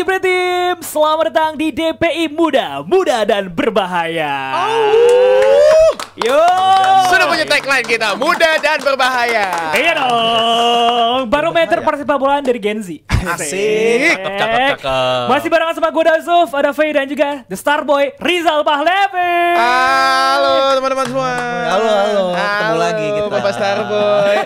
Jebret Tim, selamat datang di DPI Muda, Muda dan Berbahaya. Yo, sudah punya tagline kita, muda dan berbahaya. Iya dong, barometer persepak bolaan dari Gen Z. Asik, cakep. Masih barengan sama gue Dazuf, ada Faye dan juga The Starboy Rizal Pahlevi. Halo teman-teman semua. Halo, ketemu lagi kita. Bapak Starboy.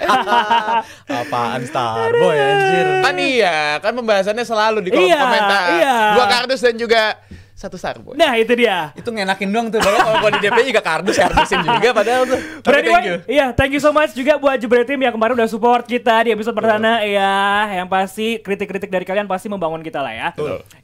Apaan Starboy anjir? Kan iya, kan pembahasannya selalu di kolom komentar. Iya. 2 kardus dan juga 1 Starboy. Nah itu dia. Itu ngenakin doang tuh. Kalau di DPI juga kardus kardusin juga padahal tuh. But Tapi anyway, thank you so much juga buat Jebret Tim yang kemarin udah support kita di episode perdana. Ya, yang pasti kritik-kritik dari kalian pasti membangun kita lah ya.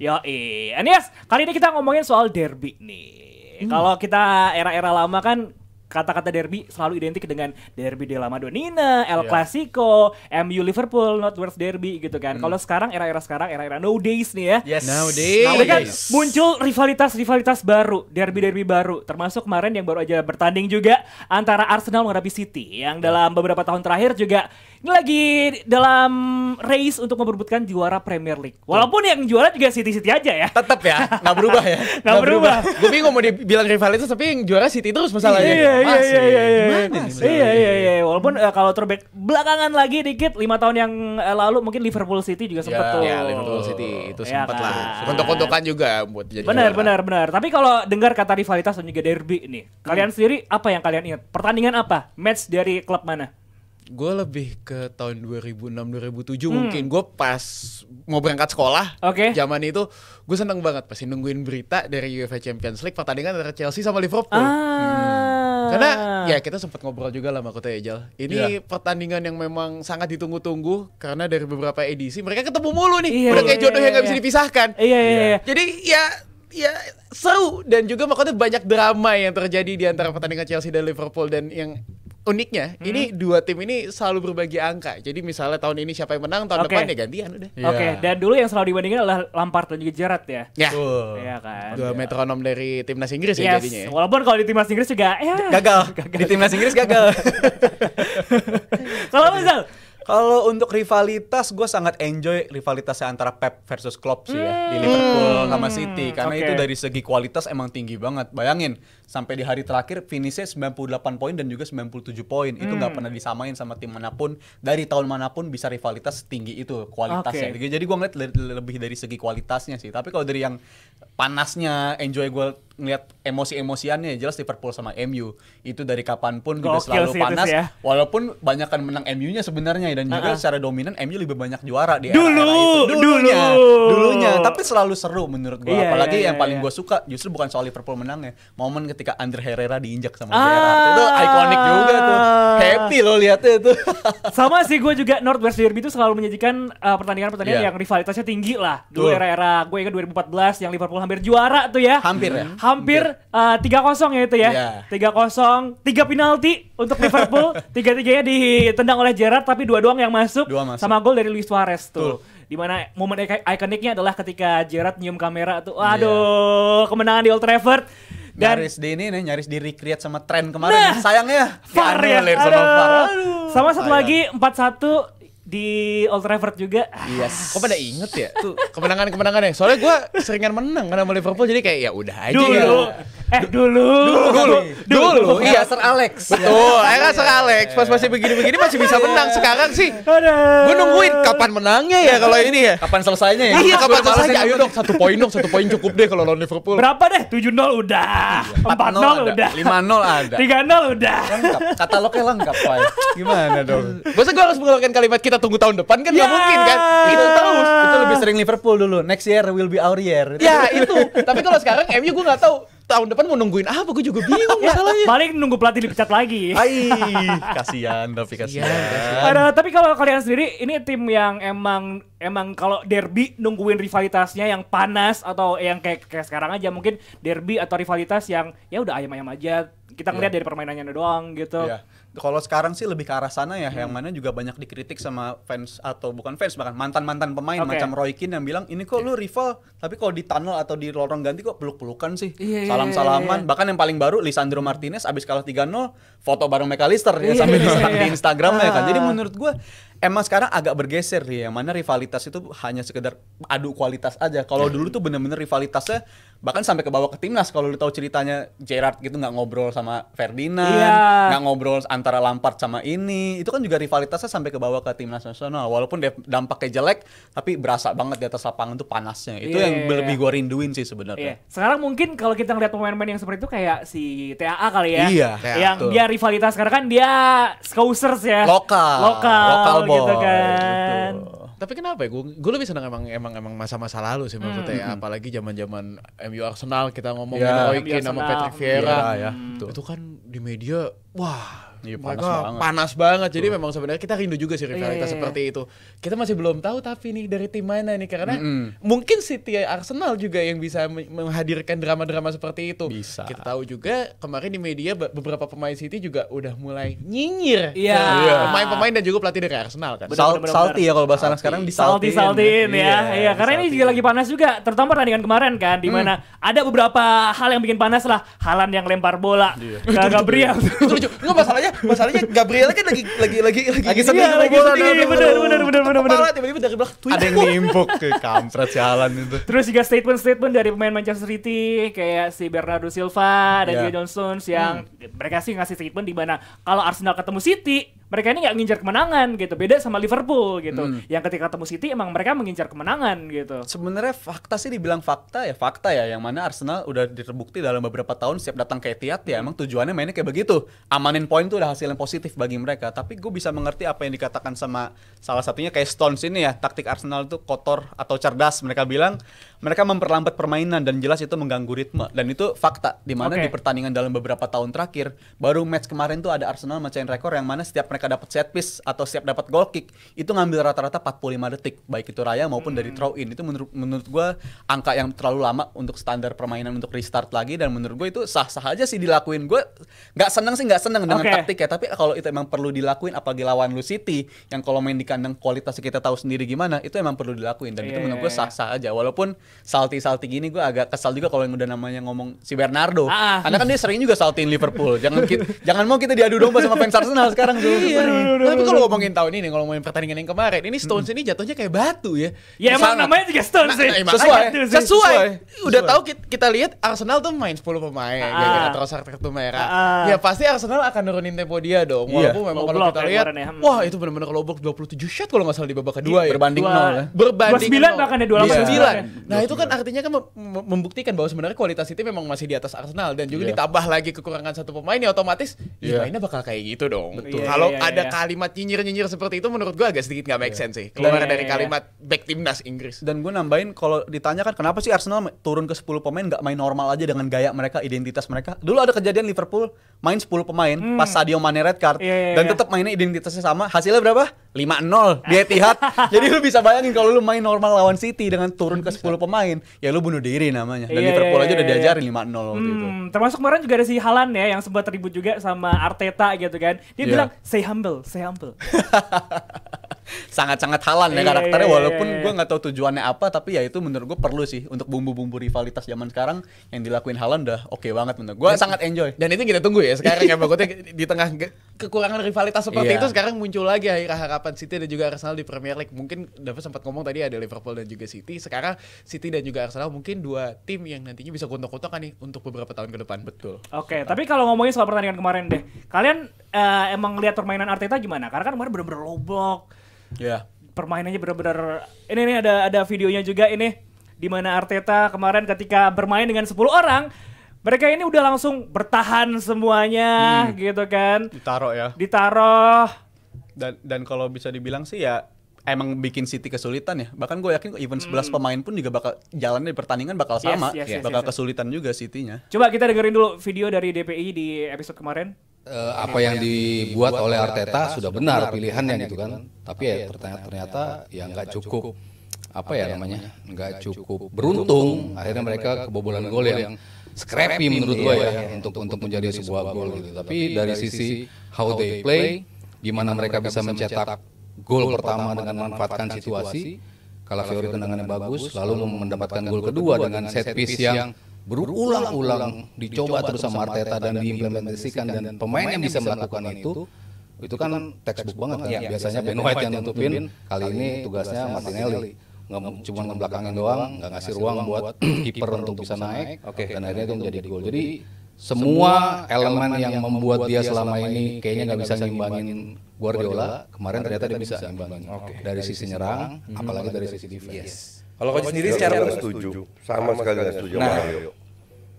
Yoi. Anies, kali ini kita ngomongin soal derby nih. Kalau kita era-era lama kan kata-kata derby selalu identik dengan derby della Madonnina, El Clasico, MU Liverpool, Northwest Derby gitu kan. Kalau sekarang era-era nowadays nih ya. Yes. Ini kan muncul rivalitas baru, derby baru. Termasuk kemarin yang baru aja bertanding juga antara Arsenal menghadapi City yang dalam beberapa tahun terakhir juga ini lagi dalam race untuk memperebutkan juara Premier League. Walaupun yang juara juga City aja ya. Tetap ya, nggak berubah ya. Nggak berubah. Gue bingung mau dibilang rivalitas tapi yang juara City terus masalahnya. Iya. Walaupun kalau throwback belakangan lagi dikit 5 tahun yang lalu mungkin Liverpool City juga sempat tuh. Ya, Liverpool City itu Ya sempat kan. lah. Kontok-kontokan juga buat jadi Benar. Tapi kalau dengar kata rivalitas dan juga derby nih, kalian sendiri apa yang kalian ingat? Pertandingan apa? Match dari klub mana? Gue lebih ke tahun 2006-2007 mungkin. Gue pas mau berangkat sekolah, zaman itu gue seneng banget pasti nungguin berita dari UEFA Champions League pertandingan antara Chelsea sama Liverpool. Karena ya kita sempat ngobrol juga lah sama Kota Ejal. Ini pertandingan yang memang sangat ditunggu-tunggu karena dari beberapa edisi mereka ketemu mulu nih. Udah kayak jodoh yang gak bisa dipisahkan. Jadi ya seru dan juga makanya banyak drama yang terjadi di antara pertandingan Chelsea dan Liverpool. Dan yang uniknya ini dua tim ini selalu berbagi angka. Jadi misalnya tahun ini siapa yang menang, tahun depan ya gantian udah. Dan dulu yang selalu dibandingin adalah Lampard dan juga Gerrard ya. Iya kan. Dua metronom dari timnas Inggris ya jadinya. Walaupun kalau di timnas Inggris juga gagal. Di timnas Inggris gagal. Kalau Rizal, kalau untuk rivalitas, gue sangat enjoy rivalitasnya antara Pep versus Klopp sih ya di Liverpool sama City. Karena itu dari segi kualitas emang tinggi banget. Bayangin, sampai di hari terakhir finishnya 98 poin dan juga 97 poin. Itu nggak pernah disamain sama tim manapun. Dari tahun manapun bisa rivalitas tinggi itu kualitasnya. Jadi gue ngeliat lebih dari segi kualitasnya sih. Tapi kalau dari yang panasnya, enjoy gue ngeliat emosi-emosiannya, jelas Liverpool sama MU. Itu dari kapanpun juga selalu panas. Walaupun banyakan menang MU-nya sebenarnya. Dan juga secara dominan MU lebih banyak juara di era-era itu dulunya. Tapi selalu seru menurut gue. Apalagi yang paling gue suka justru bukan soal Liverpool menangnya, momen ketika Ander Herrera diinjak sama Gerrard. Itu ikonik juga tuh. Happy lo liatnya itu. Sama sih, gue juga Northwest Derby itu selalu menyajikan pertandingan-pertandingan yang rivalitasnya tinggi lah. Dulu era-era gue ingat 2014 yang Liverpool hampir juara tuh ya. Hampir 3-0 ya itu ya. 3-0, 3 penalti untuk Liverpool. 3-3-nya ditendang oleh Gerrard tapi dua doang yang masuk. Sama gol dari Luis Suarez tuh. Dimana momen ikoniknya adalah ketika Gerrard nyium kamera tuh. Aduh, kemenangan di Old Trafford. Dan nyaris di recreate sama tren kemarin. Sayangnya VAR ya. Sama satu lagi 4-1 di Old Trafford juga. Kok pada inget ya tuh kemenangannya? Soalnya gue seringan menang karena sama Liverpool, jadi kayak ya udah aja dulu. Iya, Sir Alex. Betul, Sir Alex pas masih begini-begini masih bisa menang. Sekarang sih gue nungguin kapan menangnya ya kalau ini ya. Kapan selesainya ya? Iya, kapan selesainya? Ayo dong, 1 poin cukup deh kalau lawan Liverpool. Berapa deh? 7-0 udah, 4-0 udah, 5-0 ada, 3-0 udah. Lengkap, katalognya lengkap, Pak. Gimana dong? Masa gue harus mengeluarkan kalimat kita tunggu tahun depan kan nggak mungkin kan? Itu terus. Itu lebih sering Liverpool dulu. Next year will be our year. Ya itu. Tapi kalau sekarang MU gue nggak tahu tahun depan mau nungguin apa, gue juga bingung masalahnya. Paling nunggu pelatih dipecat lagi. Kasihan. Tapi kalau kalian sendiri, ini tim yang emang kalau derby nungguin rivalitasnya yang panas atau yang kayak sekarang aja mungkin derby atau rivalitas yang ya udah ayam-ayam aja. Kita ngeliat dari permainannya doang gitu. Kalau sekarang sih lebih ke arah sana ya, yang mana juga banyak dikritik sama fans atau bukan fans, bahkan mantan-mantan pemain macam Roy Keane yang bilang, ini kok lu rival, tapi kalau di tunnel atau di lorong ganti kok peluk-pelukan sih, salam-salaman. Bahkan yang paling baru Lisandro Martinez abis kalah 3-0 foto bareng McAllister ya sambil diserang di Instagram ya kan. Jadi menurut gue emang sekarang agak bergeser nih, yang mana rivalitas itu hanya sekedar adu kualitas aja. Kalau dulu tuh bener-bener rivalitasnya bahkan sampai ke bawah ke timnas. Kalau lu tahu ceritanya Gerrard gitu nggak ngobrol sama Ferdinand, nggak ngobrol antara Lampard sama ini, itu kan juga rivalitasnya sampai ke bawah ke timnas nasional. Walaupun dampaknya jelek, tapi berasa banget di atas lapangan tuh panasnya. Itu yang lebih gue rinduin sih sebenarnya. Sekarang mungkin kalau kita ngeliat pemain-pemain yang seperti itu kayak si TAA kali ya, yang betul. Dia rivalitas karena kan dia Scousers ya, lokal gitu kan. Tapi kenapa ya? Gue lebih senang emang masa-masa lalu sih maksudnya. Apalagi zaman-zaman MU Arsenal kita ngomongin Roy Keane sama Patrick Vieira. Itu kan di media, wah. Iya, panas banget. Jadi memang sebenarnya kita rindu juga sih rivalitas seperti itu. Kita masih belum tahu tapi nih dari tim mana nih, karena mungkin City Arsenal juga yang bisa menghadirkan drama-drama seperti itu. Bisa. Kita tahu juga kemarin di media beberapa pemain City juga udah mulai nyinyir pemain-pemain dan juga pelatih dari Arsenal kan. Salty ya kalau bahasa anak sekarang, disaltiin ya. Iya, karena ini juga lagi panas juga, terutama pertandingan kemarin kan, di mana ada beberapa hal yang bikin panas lah. Haaland yang lempar bola ke Gabriel. Itu lucu. Enggak masalahnya Gabriel kan lagi sedih bola. Bener. Tiba-tiba dari belakang ada yang nimpuk ke kampret si Haaland itu. Terus juga statement dari pemain Manchester City kayak si Bernardo Silva dan juga John Stones yang mereka sih ngasih statement di mana kalau Arsenal ketemu City, mereka ini nggak ngincar kemenangan gitu. Beda sama Liverpool gitu. Yang ketika ketemu City emang mereka mengincar kemenangan gitu. Sebenarnya fakta sih dibilang fakta ya, yang mana Arsenal udah terbukti dalam beberapa tahun setiap datang ke Etihad ya emang tujuannya mainnya kayak begitu. Amanin poin tuh udah hasil yang positif bagi mereka. Tapi gue bisa mengerti apa yang dikatakan sama salah satunya kayak Stones ini ya, taktik Arsenal itu kotor atau cerdas. Mereka bilang mereka memperlambat permainan dan jelas itu mengganggu ritme, dan itu fakta di mana di pertandingan dalam beberapa tahun terakhir, baru match kemarin tuh ada Arsenal mecahin rekor yang mana setiap mereka dapat set piece atau setiap dapat goal kick itu ngambil rata-rata 45 detik baik itu raya maupun dari throw in. Itu menurut gue angka yang terlalu lama untuk standar permainan untuk restart lagi, dan menurut gue itu sah-sah aja sih dilakuin. Gue nggak seneng dengan taktik ya, tapi kalau itu emang perlu dilakuin, apalagi lawan lu City yang kalau main di kandang kualitasnya kita tahu sendiri gimana, itu emang perlu dilakuin, dan itu menurut gue sah-sah aja. Walaupun salty gini, gue agak kesal juga kalau yang udah namanya ngomong si Bernardo, karena kan dia sering juga saltiin Liverpool. Jangan mau kita diadu domba sama fans Arsenal sekarang tuh. Tapi kalau ngomongin tahun ini, kalau ngomongin pertandingan yang kemarin, ini Stones ini jatuhnya kayak batu ya. Ya emang namanya juga Stones sih. Sesuai. Udah tahu kita lihat Arsenal tuh main 10 pemain, gara-gara Trossard kartu merah. Ya pasti Arsenal akan nurunin tempo dia dong. Walaupun memang kalau kita lihat, wah itu benar-benar kelobok 27 shot kalau nggak salah di babak kedua ya. Berbanding 0 ya. Berbanding 29 bahkan ya 29. Nah itu kan artinya kan membuktikan bahwa sebenarnya kualitas City memang masih di atas Arsenal, dan juga ditambah lagi kekurangan satu pemain ya otomatis mainnya bakal kayak gitu dong. Kalau ada kalimat nyinyir seperti itu menurut gue agak sedikit nggak make sense sih keluar dari kalimat back timnas Inggris. Dan gue nambahin, kalau ditanya kan kenapa sih Arsenal turun ke 10 pemain nggak main normal aja dengan gaya mereka, identitas mereka. Dulu ada kejadian Liverpool main 10 pemain pas Sadio Mane red card dan tetap mainnya identitasnya sama. Hasilnya berapa? 5-0 di Etihad. Jadi lu bisa bayangin kalau lu main normal lawan City dengan turun ke 10 pemain, ya lu bunuh diri namanya. Dan Liverpool aja udah diajarin 5-0 waktu itu. Termasuk kemarin juga ada si Haaland ya yang sempat ribut juga sama Arteta gitu kan. Dia bilang say humble. Sangat-sangat Haaland ya karakternya, walaupun gue nggak tahu tujuannya apa, tapi ya itu menurut gue perlu sih untuk bumbu-bumbu rivalitas zaman sekarang yang dilakuin Haaland udah oke banget menurut gue. Sangat enjoy. Dan itu kita tunggu ya sekarang ya, bagusnya di tengah kekurangan rivalitas seperti itu sekarang muncul lagi harapan City dan juga Arsenal di Premier League. Mungkin David sempat ngomong tadi ada Liverpool dan juga City. Sekarang City dan juga Arsenal mungkin dua tim yang nantinya bisa gontok-gontokan nih untuk beberapa tahun ke depan. Betul. Oke, tapi kalau ngomongin soal pertandingan kemarin deh, kalian emang lihat permainan Arteta gimana? Karena kan kemarin benar-benar low block. Permainannya benar-benar ini ada videonya juga ini di mana Arteta kemarin ketika bermain dengan 10 orang, mereka ini udah langsung bertahan semuanya gitu kan. Ditaruh. Dan kalau bisa dibilang sih ya emang bikin City kesulitan ya. Bahkan gue yakin even 11 pemain pun juga bakal jalannya di pertandingan bakal sama. Bakal kesulitan juga City-nya. Coba kita dengerin dulu video dari DPI di episode kemarin. Apa yang dibuat oleh Arteta sudah benar pilihannya gitu kan, tapi ya ternyata ya nggak cukup nggak cukup beruntung, akhirnya mereka kebobolan gol yang scrappy menurut gue ya untuk menjadi sebuah gol gitu. Tapi dari sisi how they play, gimana mereka bisa mencetak gol pertama dengan memanfaatkan situasi, Calafiori tendangannya bagus, lalu mendapatkan gol kedua dengan set piece yang berulang-ulang dicoba terus sama Arteta dan diimplementasikan, dan pemain yang bisa melakukan itu itu kan textbook banget kan. Biasanya Ben White yang nutupin, kali ini tugasnya Martinelli. Nggak cuma ngebelakangin doang, nggak ngasih ruang buat kiper untuk bisa naik, dan akhirnya itu menjadi gol. Jadi semua elemen yang membuat dia selama ini kayaknya nggak bisa ngimbangin Guardiola, kemarin ternyata dia bisa ngimbangin dari sisi nyerang, apalagi dari sisi defense. Kalau coach sendiri secara setuju, sama sekali nggak setuju sama Mario.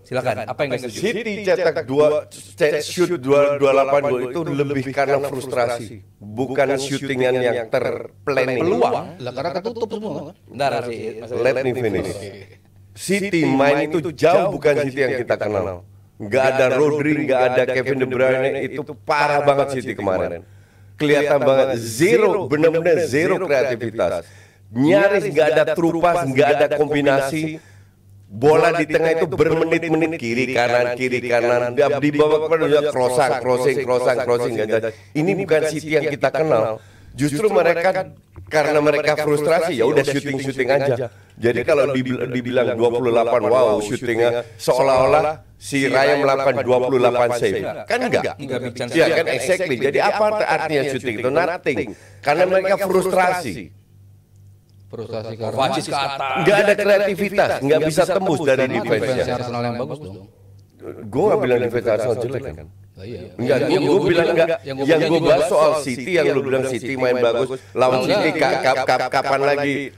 Silakan, apa yang nggak setuju? City cetak 28 gol itu lebih karena frustrasi, bukan shootingan yang terplanning. Peluang, lah karena ketutup semua kan. Bentar, Let me finish. City main itu jauh bukan City yang kita kenal. Nggak ada Rodri, nggak ada Kevin De Bruyne, itu parah banget City kemarin. Kelihatan banget zero, benar-benar zero kreativitas. Nyaris nggak ada trupas, nggak ada kombinasi. Bola di tengah itu bermenit-menit kiri kanan di bawah kemudian crossing. Ini bukan City yang kita kenal. Justru mereka karena mereka frustrasi ya udah shooting aja. Jadi kalau dibilang 28 wow shootingnya seolah-olah si Raya melakukan 28 save. Kan enggak. Iya kan exactly. Jadi apa artinya shooting itu? Nothing. Karena mereka frustrasi karena nggak ada kreativitas, nggak bisa tembus dari defense-nya. Arsenal yang bagus dong. Gue nggak bilang defense Arsenal jelek kan? Enggak, gue bilang enggak. Yang gue bahas soal City, yang lu bilang City main bagus, lawan City kapan lagi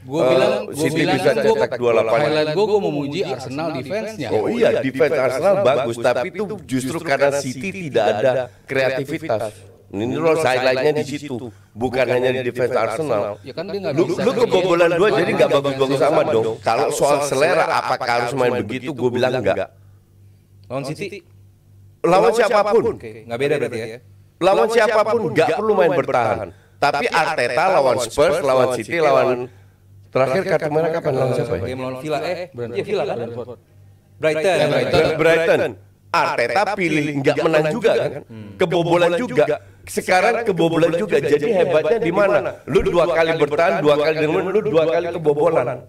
City bisa cetak 28? Highlight gue memuji Arsenal defense-nya. Oh iya, defense Arsenal bagus, tapi itu justru karena City tidak ada kreativitas. Ini lo highlight-nya di situ, bukan hanya di defense Arsenal. Ya kan dia lu kebobolan 2 jadi nggak bagus-bagus amat dong. Kalau soal selera apakah harus main begitu, gue bilang enggak. Lawan City, lawan siapapun, nggak beda berarti ya. Lawan siapapun nggak perlu main bertahan. Tapi Arteta lawan Spurs, lawan City, lawan terakhir kartu merah kapan lawan siapa? Game lawan Villa, Villa kan? Brighton. Arteta pilih nggak menang juga kan? Kebobolan juga. Sekarang kebobolan juga. Jadi hebatnya di mana? Lu 2 kali bertahan, 2 kali dengan lu 2 kali kebobolan.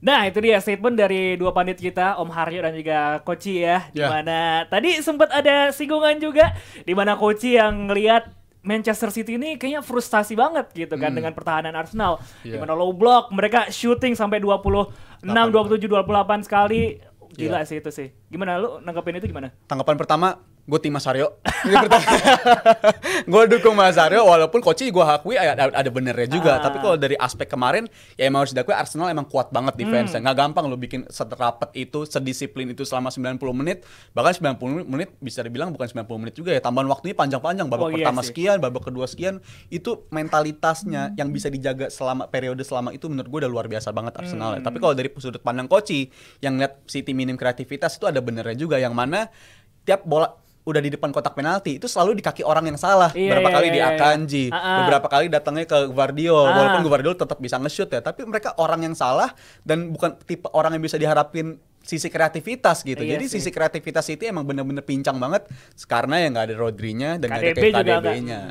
Nah itu dia statement dari dua pandit kita, Om Haryo dan juga Koci ya. Dimana tadi sempat ada singgungan juga, dimana Koci yang ngelihat Manchester City ini kayaknya frustasi banget gitu kan dengan pertahanan Arsenal. Dimana low block, mereka shooting sampai 26, 27, 28 sekali. Gila sih itu sih. Gimana lu nanggepin itu gimana? Tanggapan pertama, gue tim Mas Aryo. Gue dukung Mas Aryo walaupun coach gue akui ada benernya juga. Tapi kalau dari aspek kemarin ya emang harus diakui Arsenal emang kuat banget defense. Nggak gampang lo bikin serapet itu, sedisiplin itu selama 90 menit. Bahkan 90 menit bisa dibilang bukan 90 menit juga ya. Tambahan waktunya panjang-panjang. Babak pertama sekian, babak kedua sekian. Itu mentalitasnya yang bisa dijaga selama periode selama itu menurut gue udah luar biasa banget Arsenal. Tapi kalau dari sudut pandang coach yang lihat City minim kreativitas itu ada benernya juga. Yang mana tiap bola udah di depan kotak penalti itu selalu di kaki orang yang salah. Berapa kali di Akanji, beberapa kali datangnya ke Gvardiol. Walaupun Gvardiol tetap bisa nge-shoot ya, tapi mereka orang yang salah dan bukan tipe orang yang bisa diharapin sisi kreativitas gitu. Jadi sisi kreativitas itu emang bener-bener pincang banget karena ya nggak ada Rodri-nya dan nggak ada KDB-nya.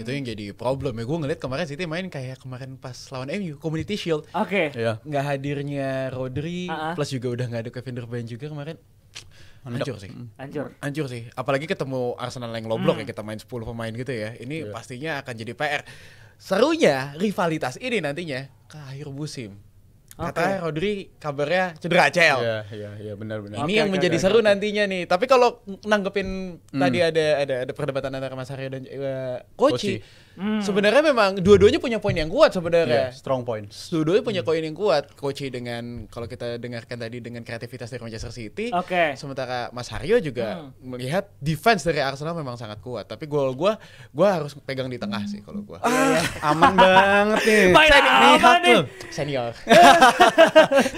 Itu yang jadi problem ya. Gue ngeliat kemarin City main kayak kemarin pas lawan MU Community Shield. Nggak hadirnya Rodri, plus juga udah nggak ada Kevin De Bruyne juga kemarin. Hancur sih. Apalagi ketemu Arsenal yang low block ya, kita main 10 pemain gitu ya. Ini pastinya akan jadi PR. Serunya rivalitas ini nantinya ke akhir musim. Katanya Rodri kabarnya cedera ACL. Iya benar. Ini yang menjadi seru nantinya nih. Tapi kalau nanggepin tadi ada perdebatan antara Mas Aryo dan Koci. Sebenarnya memang dua-duanya punya poin yang kuat sebenarnya. Strong point. Dua-duanya punya poin yang kuat. Koci dengan kalau kita dengarkan tadi dengan kreativitas dari Manchester City. Sementara Mas Haryo juga melihat defense dari Arsenal memang sangat kuat. Tapi gol gue harus pegang di tengah sih kalau gue. Aman banget nih. Senior.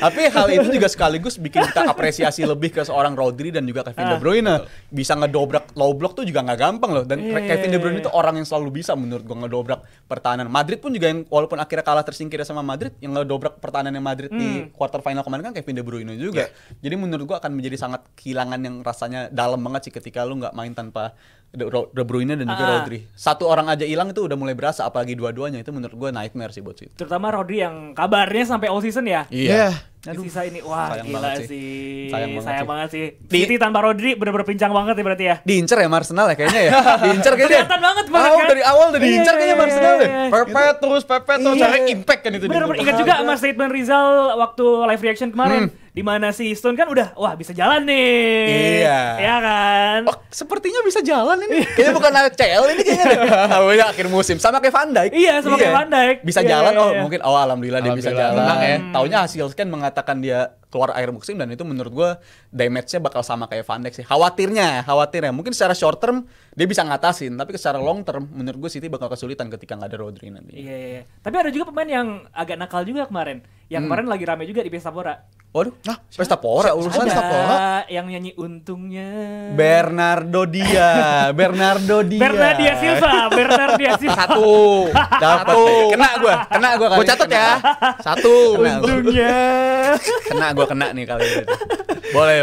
Tapi hal itu juga sekaligus bikin kita apresiasi lebih ke seorang Rodri dan juga Kevin De Bruyne. Bisa ngedobrak low block tuh juga nggak gampang loh. Dan Kevin De Bruyne itu orang yang selalu bisa menurut gue ngedobrak pertahanan. Madrid pun juga yang walaupun akhirnya kalah tersingkir sama Madrid, yang ngedobrak pertahanan Madrid di quarter final kemarin kan Kevin De Bruyne juga. Jadi menurut gue akan menjadi sangat kehilangan yang rasanya dalam banget sih ketika lu nggak main tanpa De Bruyne dan juga Rodri. Satu orang aja hilang itu udah mulai berasa, apalagi dua-duanya itu menurut gue nightmare sih buat City. Terutama Rodri yang kabarnya sampai all season ya. Iya. Sisa ini wah gila sih. Sayang banget sih. City Di- tanpa Rodri bener-bener pincang banget ya berarti ya. Diincer ya Arsenal ya kayaknya ya. Diincer kayaknya. Kelihatan banget banget kan. Dari awal udah diincer kayaknya Arsenal deh. Pepet terus cara impact kan itu. Bener-bener ingat juga sama statement Rizal waktu live reaction kemarin. Di mana si Stone kan udah wah bisa jalan nih. Iya. Ya kan. Oh, sepertinya bisa jalan ini. Kayaknya bukan ACL ini kayaknya. Awalnya akhir musim sama kayak Van Dijk. Iya, sama kayak Van Dijk. Bisa Iya, jalan. iya, Oh, iya. mungkin alhamdulillah dia bisa jalan. Menang ya. Taunya hasil scan mengatakan dia keluar akhir musim dan itu menurut gua damage-nya bakal sama kayak Van Dijk sih. Khawatirnya. Mungkin secara short term dia bisa ngatasin, tapi secara long term menurut gua City bakal kesulitan ketika nggak ada Rodri nanti. Iya. Tapi ada juga pemain yang agak nakal juga kemarin. Yang kemarin lagi rame juga di Pesta Pora. Waduh, Pesta Pora urusan Ada Pesta Pora. yang nyanyi untungnya. Bernardo Dia Bernardia Silva. Satu. Dapat. Kena gua kali. Gua catat ya. Satu. Untungnya. Kena nih kali ini. Boleh.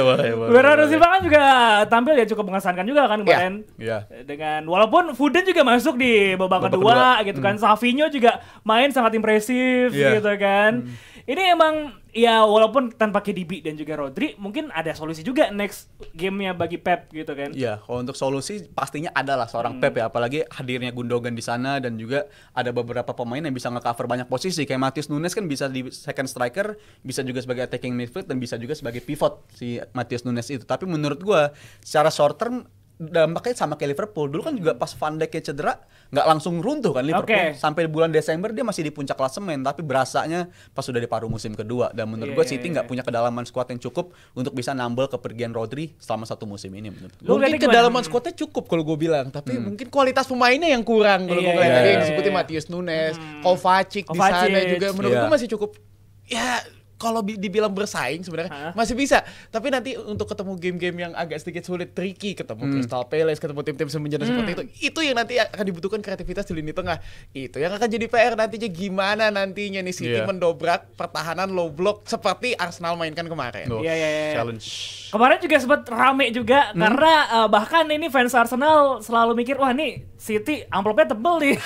Bernardo Silva kan juga tampil ya cukup mengesankan juga kan kemarin. Iya. Dengan walaupun Foden juga masuk di babak kedua gitu kan. Savinho juga main sangat impresif gitu kan. Ini emang ya walaupun tanpa KDB dan juga Rodri mungkin ada solusi juga next gamenya bagi Pep gitu kan. Iya, kalau untuk solusi pastinya adalah seorang Pep ya, apalagi hadirnya Gundogan di sana dan juga ada beberapa pemain yang bisa nge-cover banyak posisi kayak Matheus Nunes kan bisa di second striker, bisa juga sebagai attacking midfield dan bisa juga sebagai pivot si Matheus Nunes itu. Tapi menurut gua secara short term dampaknya sama kayak Liverpool. Dulu kan juga pas Van Dijk cedera nggak langsung runtuh kan Liverpool. Sampai bulan Desember dia masih di puncak klasemen, tapi berasanya pas sudah di paruh musim kedua. Dan menurut gue City nggak punya kedalaman skuad yang cukup untuk bisa nambal kepergian Rodri selama satu musim ini menurut gue. Mungkin kedalaman skuadnya cukup kalau gue bilang, tapi mungkin kualitas pemainnya yang kurang kalau gue bilang. Tadi yang disebutin Matheus Nunes, Kovacic di sana juga menurut gue masih cukup ya. Kalau dibilang bersaing sebenarnya masih bisa, tapi nanti untuk ketemu game-game yang agak sedikit sulit, tricky, ketemu Crystal Palace, ketemu tim-tim semenjana seperti itu yang nanti akan dibutuhkan kreativitas di lini tengah. Itu yang akan jadi PR nantinya, gimana nantinya nih City mendobrak pertahanan low block seperti Arsenal mainkan kemarin. Iya. Challenge. Kemarin juga sempat rame juga karena bahkan ini fans Arsenal selalu mikir wah nih City amplopnya tebel nih.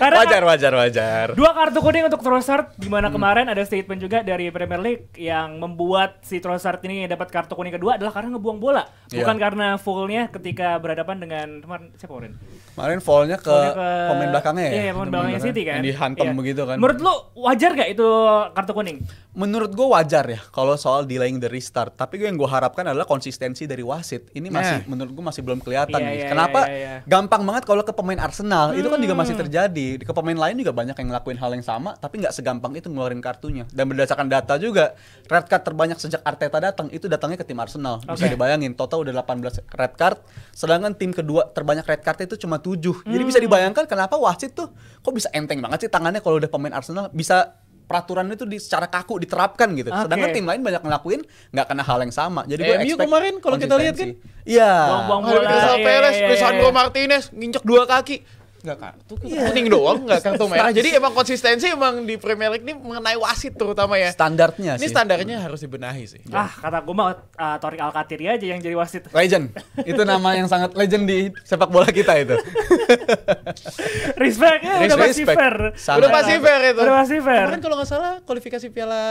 Wajar. 2 kartu kuning untuk Trossard, di mana kemarin ada statement juga dari Premier League yang membuat si Trossard ini dapat kartu kuning kedua adalah karena ngebuang bola, bukan karena foulnya ketika berhadapan dengan siapa kemarin? Kemarin foulnya ke pemain belakangnya ya. Iya, pemain belakangnya City kan. Yang dihantam begitu kan. Menurut lu wajar gak itu kartu kuning? Menurut gue wajar ya kalau soal delaying the restart. Tapi yang gue harapkan adalah konsistensi dari wasit. Ini masih menurut gue masih belum kelihatan nih. Kenapa? Gampang banget kalau ke pemain Arsenal itu kan juga masih terjadi. Ke pemain lain juga banyak yang ngelakuin hal yang sama, tapi nggak segampang itu ngeluarin kartunya. Dan berdasarkan data juga, red card terbanyak sejak Arteta datang itu datangnya ke tim Arsenal. Bisa dibayangin, total udah 18 red card, sedangkan tim kedua terbanyak red card itu cuma 7. Jadi bisa dibayangkan kenapa wasit tuh kok bisa enteng banget sih tangannya kalau udah pemain Arsenal, bisa peraturan itu secara kaku diterapkan gitu. Sedangkan tim lain banyak ngelakuin nggak kena hal yang sama. Jadi gue expect kemarin kalau kita lihat kan, iya. Buang-buang bola. Crystal Palace, Lisandro Martinez nginjek 2 kaki. Nggak kartu, kuning doang, nggak kartu merah. Jadi emang konsistensi emang di Premier League ini mengenai wasit terutama ya. Standarnya ini sih. standarnya harus dibenahi sih. Kata gue mah Torik Alcatiri aja yang jadi wasit. Legend. Itu nama yang sangat legend di sepak bola kita itu. Respect-nya udah pasti fair. Udah pasti fair itu. Udah pasti fair. Kemarin kalau nggak salah kualifikasi Piala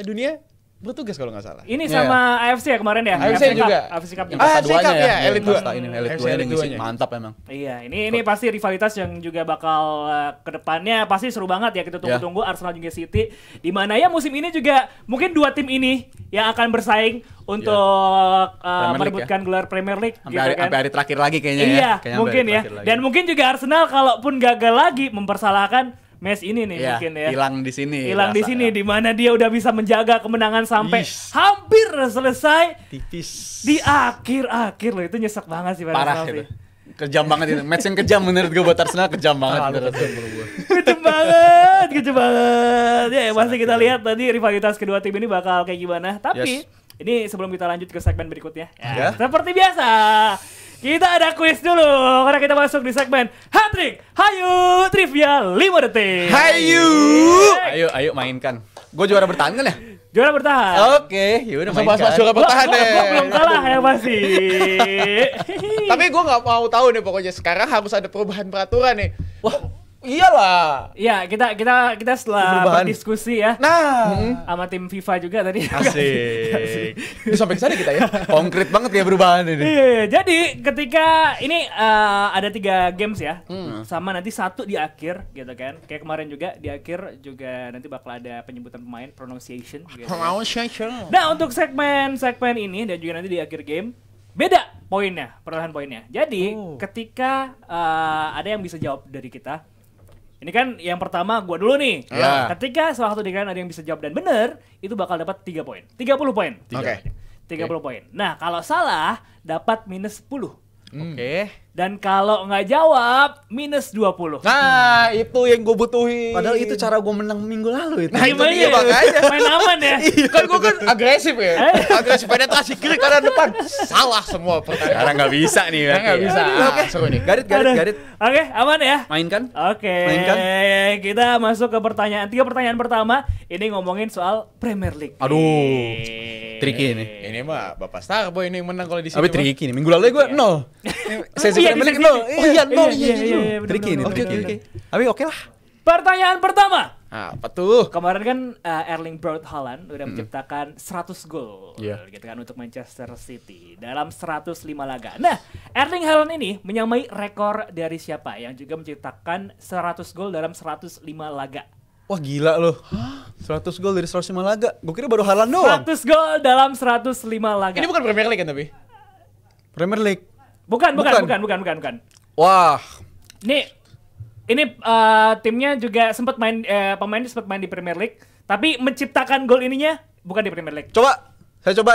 Dunia bertugas kalau nggak salah. Ini sama AFC ya kemarin ya? AFC juga. AFC Cup. AFC Cup ya, Elite 2. Elite 2 ini ngisi mantap emang. Iya, ini pasti rivalitas yang juga bakal ke depannya pasti seru banget ya, kita tunggu-tunggu Arsenal juga City. Di mana ya musim ini juga mungkin 2 tim ini yang akan bersaing untuk merebutkan gelar Premier League sampai hari terakhir lagi kayaknya ya. Iya, mungkin ya. Dan mungkin juga Arsenal kalaupun gagal lagi mempersalahkan match ini nih mungkin ya. Hilang di sini di mana dia udah bisa menjaga kemenangan sampai hampir selesai. Tipis. Di akhir loh, itu nyesek banget sih parah itu. Kejam banget itu. Match yang kejam menurut gue buat Arsenal, kejam banget. Kejam banget. Ya, masih kita lihat tadi rivalitas kedua tim ini bakal kayak gimana. Tapi ini sebelum kita lanjut ke segmen berikutnya. Seperti biasa, kita ada quiz dulu karena kita masuk di segmen Hat-Trick Hayu Trivia 5 detik. Ayo mainkan. Gue juara bertahan kan ya? Juara bertahan. Oke, yaudah Masa bahas juara Gua bertahan deh. belum kalah ya masih. Tapi gue nggak mau tahu nih pokoknya sekarang harus ada perubahan peraturan nih. Wah, iyalah. Ya, kita setelah Perubahan. berdiskusi ya. Nah, Sama tim FIFA juga tadi. Asik. ini sampai kesana kita ya. Konkret banget kayak perubahan ini. Iya, jadi ketika ini ada 3 games ya, sama nanti 1 di akhir gitu kan. Kayak kemarin juga di akhir juga nanti bakal ada penyebutan pemain, pronunciation gitu. Nah, untuk segmen ini dan juga nanti di akhir game beda poinnya, perolehan poinnya. Jadi ketika ada yang bisa jawab dari kita, ini kan yang pertama gua dulu nih. Ya. Ketika salah satu dari kalian ada yang bisa jawab dan benar, itu bakal dapat 3 poin. 30 poin. Oke. 30 poin. Nah, kalau salah dapat minus 10. Oke. Dan kalau nggak jawab minus 20. Nah, itu yang gue butuhin. Padahal itu cara gue menang minggu lalu itu. Nah, itu Gimana dia ya? makanya. Main aman ya. Kan gue kan agresif ya. Agresif penetrasi kiri kanan depan. Salah semua pertanyaan. Sekarang nggak bisa nih. Sekarang nggak bisa. Oke, Seru nih. Garit. Oke, aman ya. Mainkan. Oke, Mainkan. kita masuk ke pertanyaan. 3 pertanyaan pertama. Ini ngomongin soal Premier League. Aduh, tricky nih. Ini mah Bapak Starboy ini yang menang kalau di sini. Tapi tricky nih. Minggu lalu gue 0. Sesi Iya, Premier di League sesi. 0. Iya, 0. Iya, bener, Tricky nih. bener, bener, Oke. bener. Tapi oke lah. Pertanyaan pertama. Apa tuh? Kemarin kan Erling Braut Haaland udah menciptakan 100 gol gitu kan untuk Manchester City dalam 105 laga. Nah, Erling Haaland ini menyamai rekor dari siapa yang juga menciptakan 100 gol dalam 105 laga? Wah gila loh. 100 gol dari 105 laga. Gue kira baru Haaland doang. 100 gol dalam 105 laga. Ini bukan Premier League kan tapi? Premier League. Bukan. Wah. Ini timnya juga sempat main pemainnya sempat main di Premier League, tapi menciptakan gol ininya bukan di Premier League. Coba. Saya coba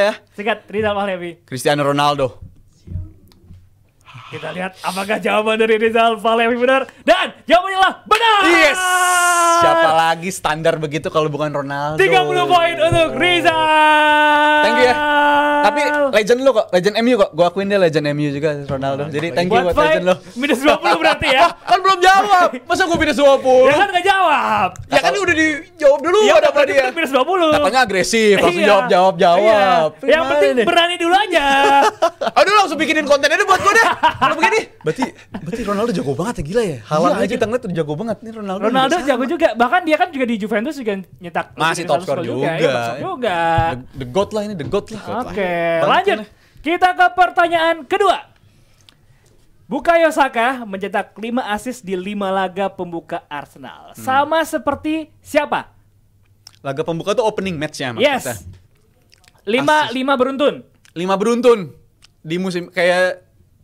ya. Sikat, Rizal Fahlevi. Cristiano Ronaldo. Kita lihat apakah jawaban dari Rizal Fahlevi benar. Dan jawabannya lah benar. Yes. Siapa lagi standar begitu kalau bukan Ronaldo? 30 poin untuk Rizal. Thank you ya. Tapi legend lu kok, legend MU kok. Gua akuin dia legend MU juga Ronaldo. Jadi thank you buat legend lu. Minus 20 berarti ya. Kan belum jawab. Masa gue minus 20? Ya kan nggak jawab. Ya kan udah dijawab dulu Ya udah ada berarti dia. minus 20. Katanya agresif, langsung Iya. jawab. Iya. Yang Gimana penting nih? berani dulu aja. Aduh langsung bikinin konten aja buat gue deh. Kalau begini. Berarti Ronaldo jago banget ya, gila ya. Haaland aja kita ngeliat udah jago banget nih Ronaldo. Ronaldo jago juga. Bahkan dia kan juga di Juventus juga nyetak Masih top score juga. Iya, top score juga. The GOAT lah ini, the GOAT lah. Oke, lanjut. Kita ke pertanyaan kedua. Bukayo Saka mencetak 5 assist di 5 laga pembuka Arsenal. Sama seperti siapa? Laga pembuka tuh opening match-nya Yes. maksudnya. 5 beruntun. 5 beruntun.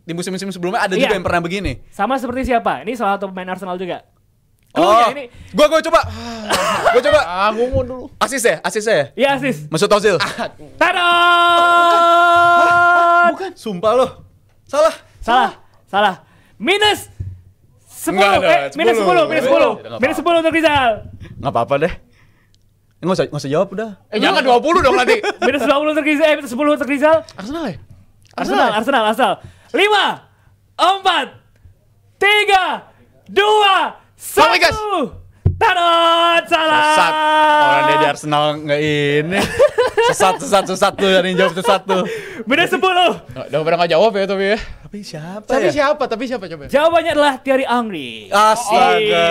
Di musim-musim sebelumnya ada juga Iya. yang pernah begini. Sama seperti siapa? Ini salah satu pemain Arsenal juga. Oh, ini. gua coba. Gua coba. Gue mau dulu. Asis ya? Iya, assist. Mesut Ozil. Tadaan! Bukan. Sumpah loh. Salah. Minus 10. Enggak ada, Minus 10. 10. Minus 10. Nggak Minus 10 untuk Rizal. Enggak apa-apa deh. Nggak usah jawab udah. Jangan 20 dong nanti. Minus 20 untuk Rizal. Minus 10 untuk Rizal. Arsenal ya? Arsenal. 5, 4, 3, 2, 1. Tadot, salah. Sesat. Orang dia di Arsenal nggak ini. Sesat tuh yang jawab sesat tuh. Minus 10. Udah pada nggak jawab ya tapi ya. Tapi siapa Tapi ya? siapa coba? Jawabannya adalah Thierry Henry. Astaga.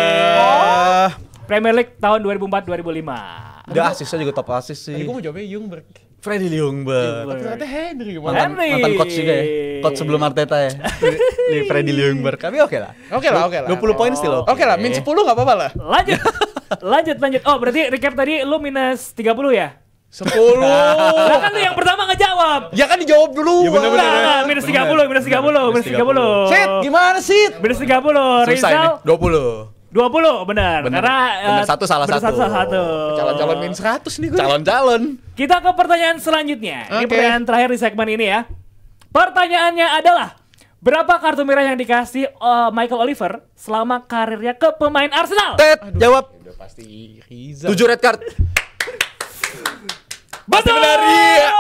Premier League tahun 2004-2005. Dia asisnya juga top asis sih. Tadi gue mau jawabnya Ljungberg. Freddy Ljungberg. Tapi ternyata Henry gimana? Henry. Mantan coach juga ya. Coach sebelum Arteta ya. Di Freddy Ljungberg. Tapi oke lah. Oke lah. 20 poin still oke. Oke lah, min 10 nggak apa-apa lah. Lanjut. Oh, berarti recap tadi lu minus 30 ya? 10. Lah kan lu yang pertama ngejawab. Ya kan dijawab dulu. Ya bener-bener. Nah, minus 30. Sit, gimana sih? Minus 30. Selesai nih. Rizal 20. 20 benar. Karena Bener satu salah satu. Calon-calon min 100 nih gue. Calon-calon. Kita ke pertanyaan selanjutnya. Ini Oke. pertanyaan terakhir di segmen ini ya. Pertanyaannya adalah berapa kartu merah yang dikasih Michael Oliver selama karirnya ke pemain Arsenal? Ted, jawab. Udah pasti Rizal. 7 red card. Betul. benar, iya.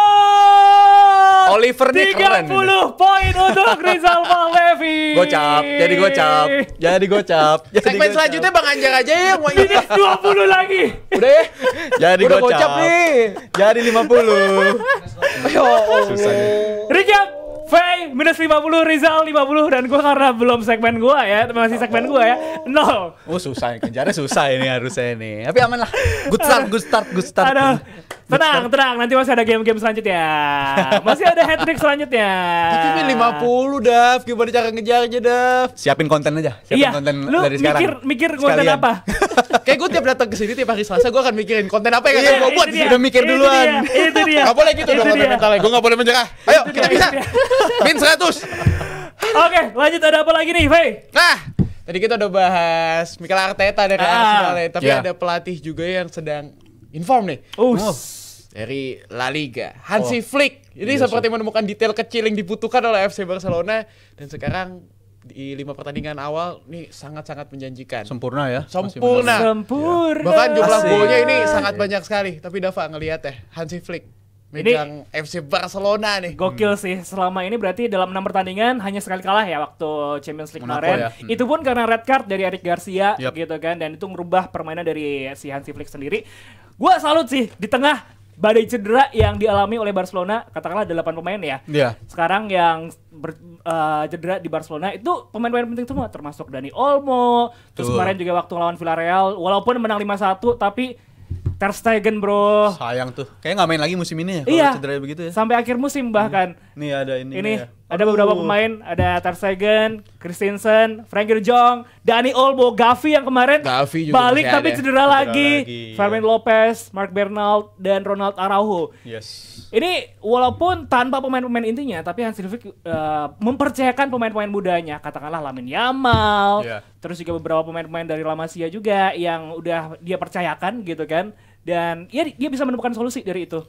Oliver nih keren. 30 poin untuk Rizal Mahlevi. Jadi gocap. Segmen selanjutnya Bang Anjar aja yang mau Ini 20 lagi. Udah ya? Jadi gocap nih. Jadi 50. Ayo. Susah nih. Recap. Faye minus 50, Rizal 50, dan gue karena belum segmen gue ya, masih segmen gue ya, 0. Oh susah, kejarnya susah ini harusnya nih. Tapi aman lah. Good start. Aduh, tenang, nanti masih ada game-game selanjutnya. Masih ada hat-trick selanjutnya. Tapi ini 50, Dav. Gimana cara ngejarnya, Dav? Siapin konten aja. Konten dari sekarang. Mikir konten apa? Kayak gue tiap datang ke sini tiap hari Selasa gue akan mikirin konten apa yang akan gue buat. Udah mikir duluan. Itu dia. Gak boleh gitu dong konten mentalnya. Gue gak boleh menyerah. Ayo, kita bisa. Min 100. Oke, lanjut, ada apa lagi nih, Faye? Nah, tadi kita udah bahas Mikel Arteta dari Arsenal ya. Tapi ada pelatih juga yang sedang inform nih. Dari La Liga, Hansi Flick. Ini seperti menemukan detail kecil yang dibutuhkan oleh FC Barcelona. Dan sekarang di 5 pertandingan awal nih sangat-sangat menjanjikan. Sempurna ya. Sempurna. Bahkan jumlah golnya ini sangat banyak sekali. Tapi Dava ngelihat ya, Hansi Flick megang FC Barcelona nih. Gokil sih. Selama ini berarti dalam 6 pertandingan hanya sekali kalah ya waktu Champions League kemarin. Itu pun karena red card dari Eric Garcia gitu kan, dan itu merubah permainan dari si Hansi Flick sendiri. Gua salut sih di tengah badai cedera yang dialami oleh Barcelona, katakanlah 8 pemain ya. Sekarang yang cedera di Barcelona itu pemain-pemain penting semua, termasuk Dani Olmo. Terus kemarin juga waktu lawan Villarreal, walaupun menang 5-1 tapi Ter Stegen, bro. Sayang tuh. Kayaknya nggak main lagi musim ini ya kalau cedera begitu ya. Sampai akhir musim bahkan. Nih ada ini ya. Ada beberapa pemain, ada Ter Stegen, Christensen, Frenkie de Jong, Dani Olmo, Gavi yang kemarin balik tapi cedera lagi. Fermin Lopez, Marc Bernal, dan Ronald Araujo. Ini walaupun tanpa pemain-pemain intinya, tapi Hansi Flick mempercayakan pemain-pemain mudanya, katakanlah Lamine Yamal, terus juga beberapa pemain-pemain dari La Masia juga yang udah dia percayakan gitu kan, dan dia bisa menemukan solusi dari itu.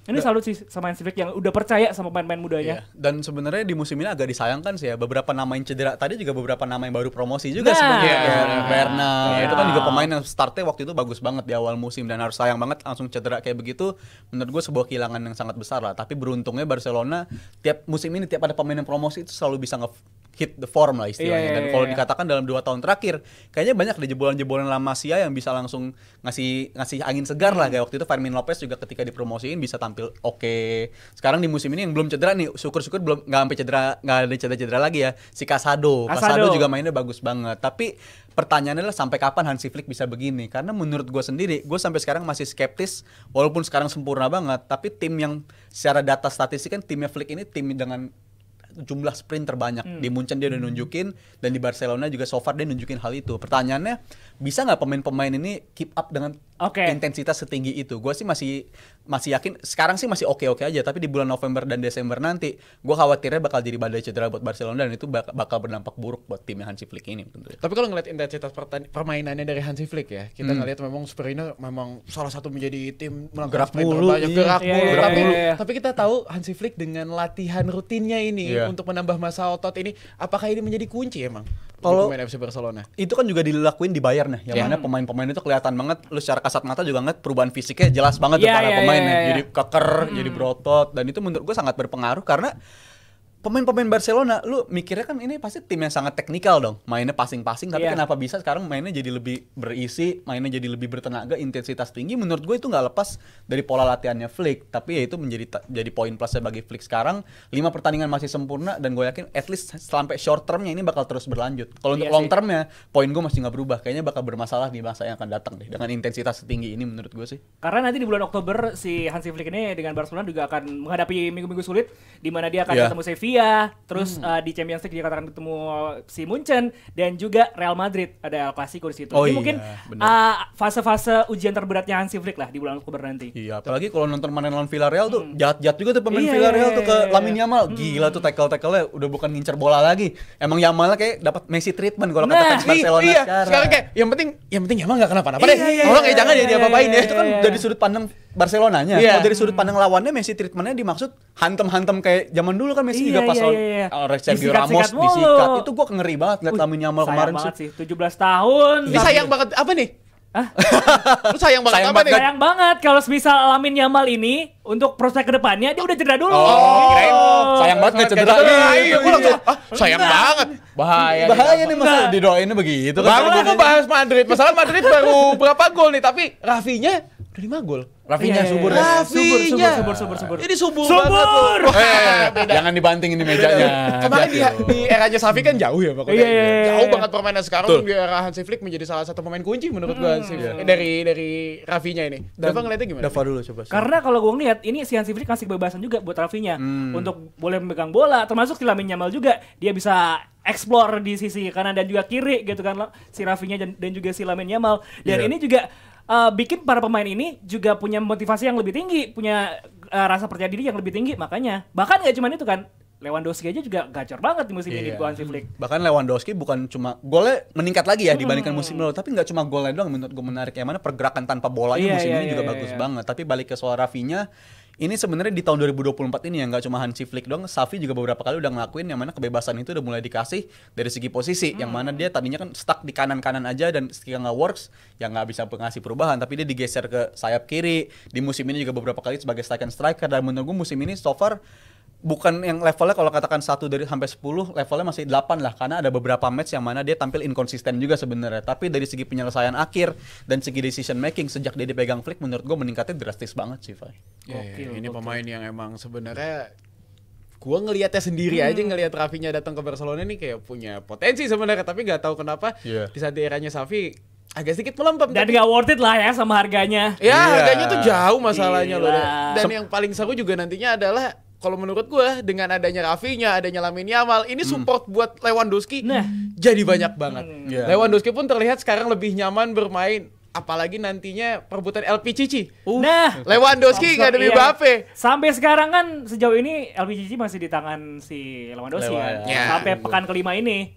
Ini salut sih sama Hansi Flick yang udah percaya sama pemain-pemain mudanya. Dan sebenarnya di musim ini agak disayangkan sih ya, beberapa nama yang cedera tadi juga beberapa nama yang baru promosi juga sebenarnya. Bernal itu kan juga pemain yang startnya waktu itu bagus banget di awal musim, dan harus sayang banget langsung cedera kayak begitu. Menurut gue sebuah kehilangan yang sangat besar lah. Tapi beruntungnya Barcelona tiap musim ini tiap ada pemain yang promosi itu selalu bisa hit the form lah istilahnya. Dan kalau dikatakan dalam 2 tahun terakhir kayaknya banyak deh jebolan-jebolan La Masia yang bisa langsung ngasih angin segar lah. Kayak waktu itu Fermin Lopez juga ketika dipromosiin bisa tampil oke. Sekarang di musim ini yang belum cedera nih, syukur-syukur belum nggak sampai cedera lagi ya. Si Casado juga mainnya bagus banget. Tapi pertanyaannya adalah sampai kapan Hansi Flick bisa begini? Karena menurut gue sendiri, gue sampai sekarang masih skeptis. Walaupun sekarang sempurna banget, tapi tim yang secara data statistik kan timnya Flick ini tim dengan jumlah sprint terbanyak. Di Munchen dia udah nunjukin, dan di Barcelona juga so far dia nunjukin hal itu. Pertanyaannya, bisa nggak pemain-pemain ini keep up dengan intensitas setinggi itu? Gue sih masih yakin, sekarang sih masih oke aja, tapi di bulan November dan Desember nanti gue khawatirnya bakal jadi badai cedera buat Barcelona, dan itu bakal berdampak buruk buat timnya Hansi Flick ini tentunya. Tapi kalau ngeliat intensitas permainannya dari Hansi Flick ya, kita ngeliat memang Spurs memang salah satu menjadi tim gerak mulu. Tapi kita tahu Hansi Flick dengan latihan rutinnya ini untuk menambah massa otot ini, apakah ini menjadi kunci emang kalau pemain FC Barcelona? Itu kan juga dilakuin di Bayern ya, yang mana pemain-pemain itu kelihatan banget, lu secara kasat mata juga ngeliat perubahan fisiknya jelas banget tuh para pemainnya. Jadi keker, jadi berotot, dan itu menurut gue sangat berpengaruh karena pemain-pemain Barcelona, lu mikirnya kan ini pasti tim yang sangat teknikal dong, mainnya passing-passing, tapi kenapa bisa sekarang mainnya jadi lebih berisi, mainnya jadi lebih bertenaga, intensitas tinggi. Menurut gue itu nggak lepas dari pola latihannya Flick, tapi ya itu jadi poin plusnya bagi Flick sekarang. 5 pertandingan masih sempurna, dan gue yakin at least sampai short termnya ini bakal terus berlanjut. Kalau untuk long termnya, poin gue masih nggak berubah, kayaknya bakal bermasalah di masa yang akan datang deh dengan intensitas setinggi ini menurut gue sih. Karena nanti di bulan Oktober si Hansi Flick ini dengan Barcelona juga akan menghadapi minggu-minggu sulit, di mana dia akan ketemu Sevilla, terus di Champions League dia katakan ketemu si Munchen, dan juga Real Madrid, ada El Clasico di situ. Ini mungkin fase-fase ujian terberatnya Hansi Flick lah di bulan Oktober nanti. Iya, apalagi kalau nonton main lawan Villarreal tuh jahat-jahat juga tuh pemain Villarreal tuh ke Lamine Yamal. Gila tuh tackle-nya udah bukan ngincer bola lagi. Emang Yamalnya kayak dapat Messi treatment kalau kata fans Barcelona sekarang. Sekarang kayak yang penting Yamal enggak kenapa-napa deh. Tolong kayak jangan dia apa-apain ya. Itu kan dari sudut pandang Barcelonanya. Kalau dari sudut pandang lawannya, Messi treatmentnya dimaksud hantem-hantem kayak zaman dulu kan Messi juga pas Sergio Ramos disikat. Itu gue ngeri banget liat Lamine Yamal kemarin sih. 17 tahun. Ini sayang banget apa nih? Lu sayang banget apa nih? Sayang banget kalau misal Lamine Yamal ini untuk prospek kedepannya dia udah cedera dulu. Sayang banget nggak cedera. Iya, gue langsung sayang banget. Bahaya nih masa didoainnya begitu. Baru gue mau bahas Madrid. Masalah Madrid baru berapa gol nih, tapi Rafinya udah 5 gol. Rafinya subur. Subur. Ini subur banget loh. Jangan dibanting ini mejanya. Kemarin di eranya Xavi kan jauh ya pokoknya. Jauh banget permainan sekarang di era Hansi Flick menjadi salah satu pemain kunci menurut gue dari Rafinya ini. Dava ngeliatnya gimana? Dava dulu coba. Karena kalau gue ngeliat ini si Hansi Flick kasih kebebasan juga buat Rafinya untuk boleh memegang bola, termasuk si Lamine Yamal juga dia bisa explore di sisi kanan dan juga kiri gitu kan si Rafinya dan juga si Lamine Yamal. Dan ini juga bikin para pemain ini juga punya motivasi yang lebih tinggi, punya rasa percaya diri yang lebih tinggi. Makanya bahkan gak cuma itu kan, Lewandowski aja juga gacor banget di musim ini buat Hansi Flick. Bahkan Lewandowski bukan cuma golnya meningkat lagi ya dibandingkan musim lalu, tapi nggak cuma golnya doang menurut gue menarik. Yang mana pergerakan tanpa bolanya musim ini juga bagus banget. Tapi balik ke soal Rafinya, ini sebenarnya di tahun 2024 ini yang nggak cuma Hansi Flick doang, Xavi juga beberapa kali udah ngelakuin yang mana kebebasan itu udah mulai dikasih dari segi posisi, yang mana dia tadinya kan stuck di kanan-kanan aja dan ketika nggak works ya nggak bisa ngasih perubahan, tapi dia digeser ke sayap kiri di musim ini juga beberapa kali sebagai second striker. Dan menurut gue musim ini so far bukan yang levelnya kalau katakan 1 dari sampai 10, levelnya masih 8 lah, karena ada beberapa match yang mana dia tampil inkonsisten juga sebenarnya. Tapi dari segi penyelesaian akhir dan segi decision making sejak dia dipegang Flick menurut gue meningkatnya drastis banget sih, Fai. Ini pemain yang emang sebenarnya gua ngelihatnya sendiri aja, ngelihat Rafinya datang ke Barcelona ini kayak punya potensi sebenarnya, tapi nggak tahu kenapa di saat di eranya Xavi agak sedikit melempem. Dan nggak worth it lah ya sama harganya. Harganya tuh jauh masalahnya loh. Dan yang paling seru juga nantinya adalah kalau menurut gue dengan adanya Rafinya, adanya Lamine Yamal, ini support buat Lewandowski jadi banyak banget. Lewandowski pun terlihat sekarang lebih nyaman bermain, apalagi nantinya perebutan LPCC. Lewandowski nggak ada Mbappe. Sampai sekarang kan sejauh ini LPCC masih di tangan si Lewandowski kan. Sampai pekan kelima ini.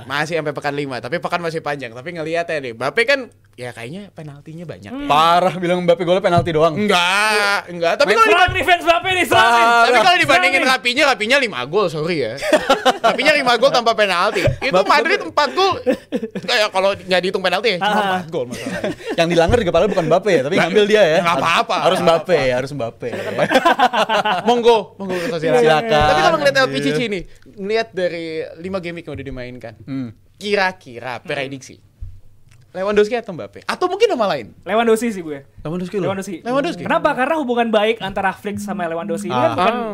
Masih sampai pekan 5, tapi pekan masih panjang. Tapi ngeliatnya nih, Mbappe kan ya kayaknya penaltinya banyak. Parah bilang Mbappe golnya penalti doang. Enggak. Tapi kalau defense Mbappe nih, tapi kalau dibandingin Rapinya 5 gol, sorry ya. Rapinya 5 gol tanpa penalti. Itu Madrid 4 gol. Kayak kalau nggak dihitung penalti ya, cuma 4 gol masalahnya. Yang dilanggar juga padahal bukan Mbappe ya, tapi ngambil dia ya. Enggak apa-apa. Harus Mbappe. Monggo silakan. Tapi kalau ngeliat Anjir. LPCC nih, ngeliat dari 5 game week yang udah dimainkan, kira-kira prediksi Lewandowski atau Mbappe? Atau mungkin nama lain? Lewandowski sih gue. Lewandowski. Kenapa? Karena hubungan baik antara Flick sama Lewandowski ini kan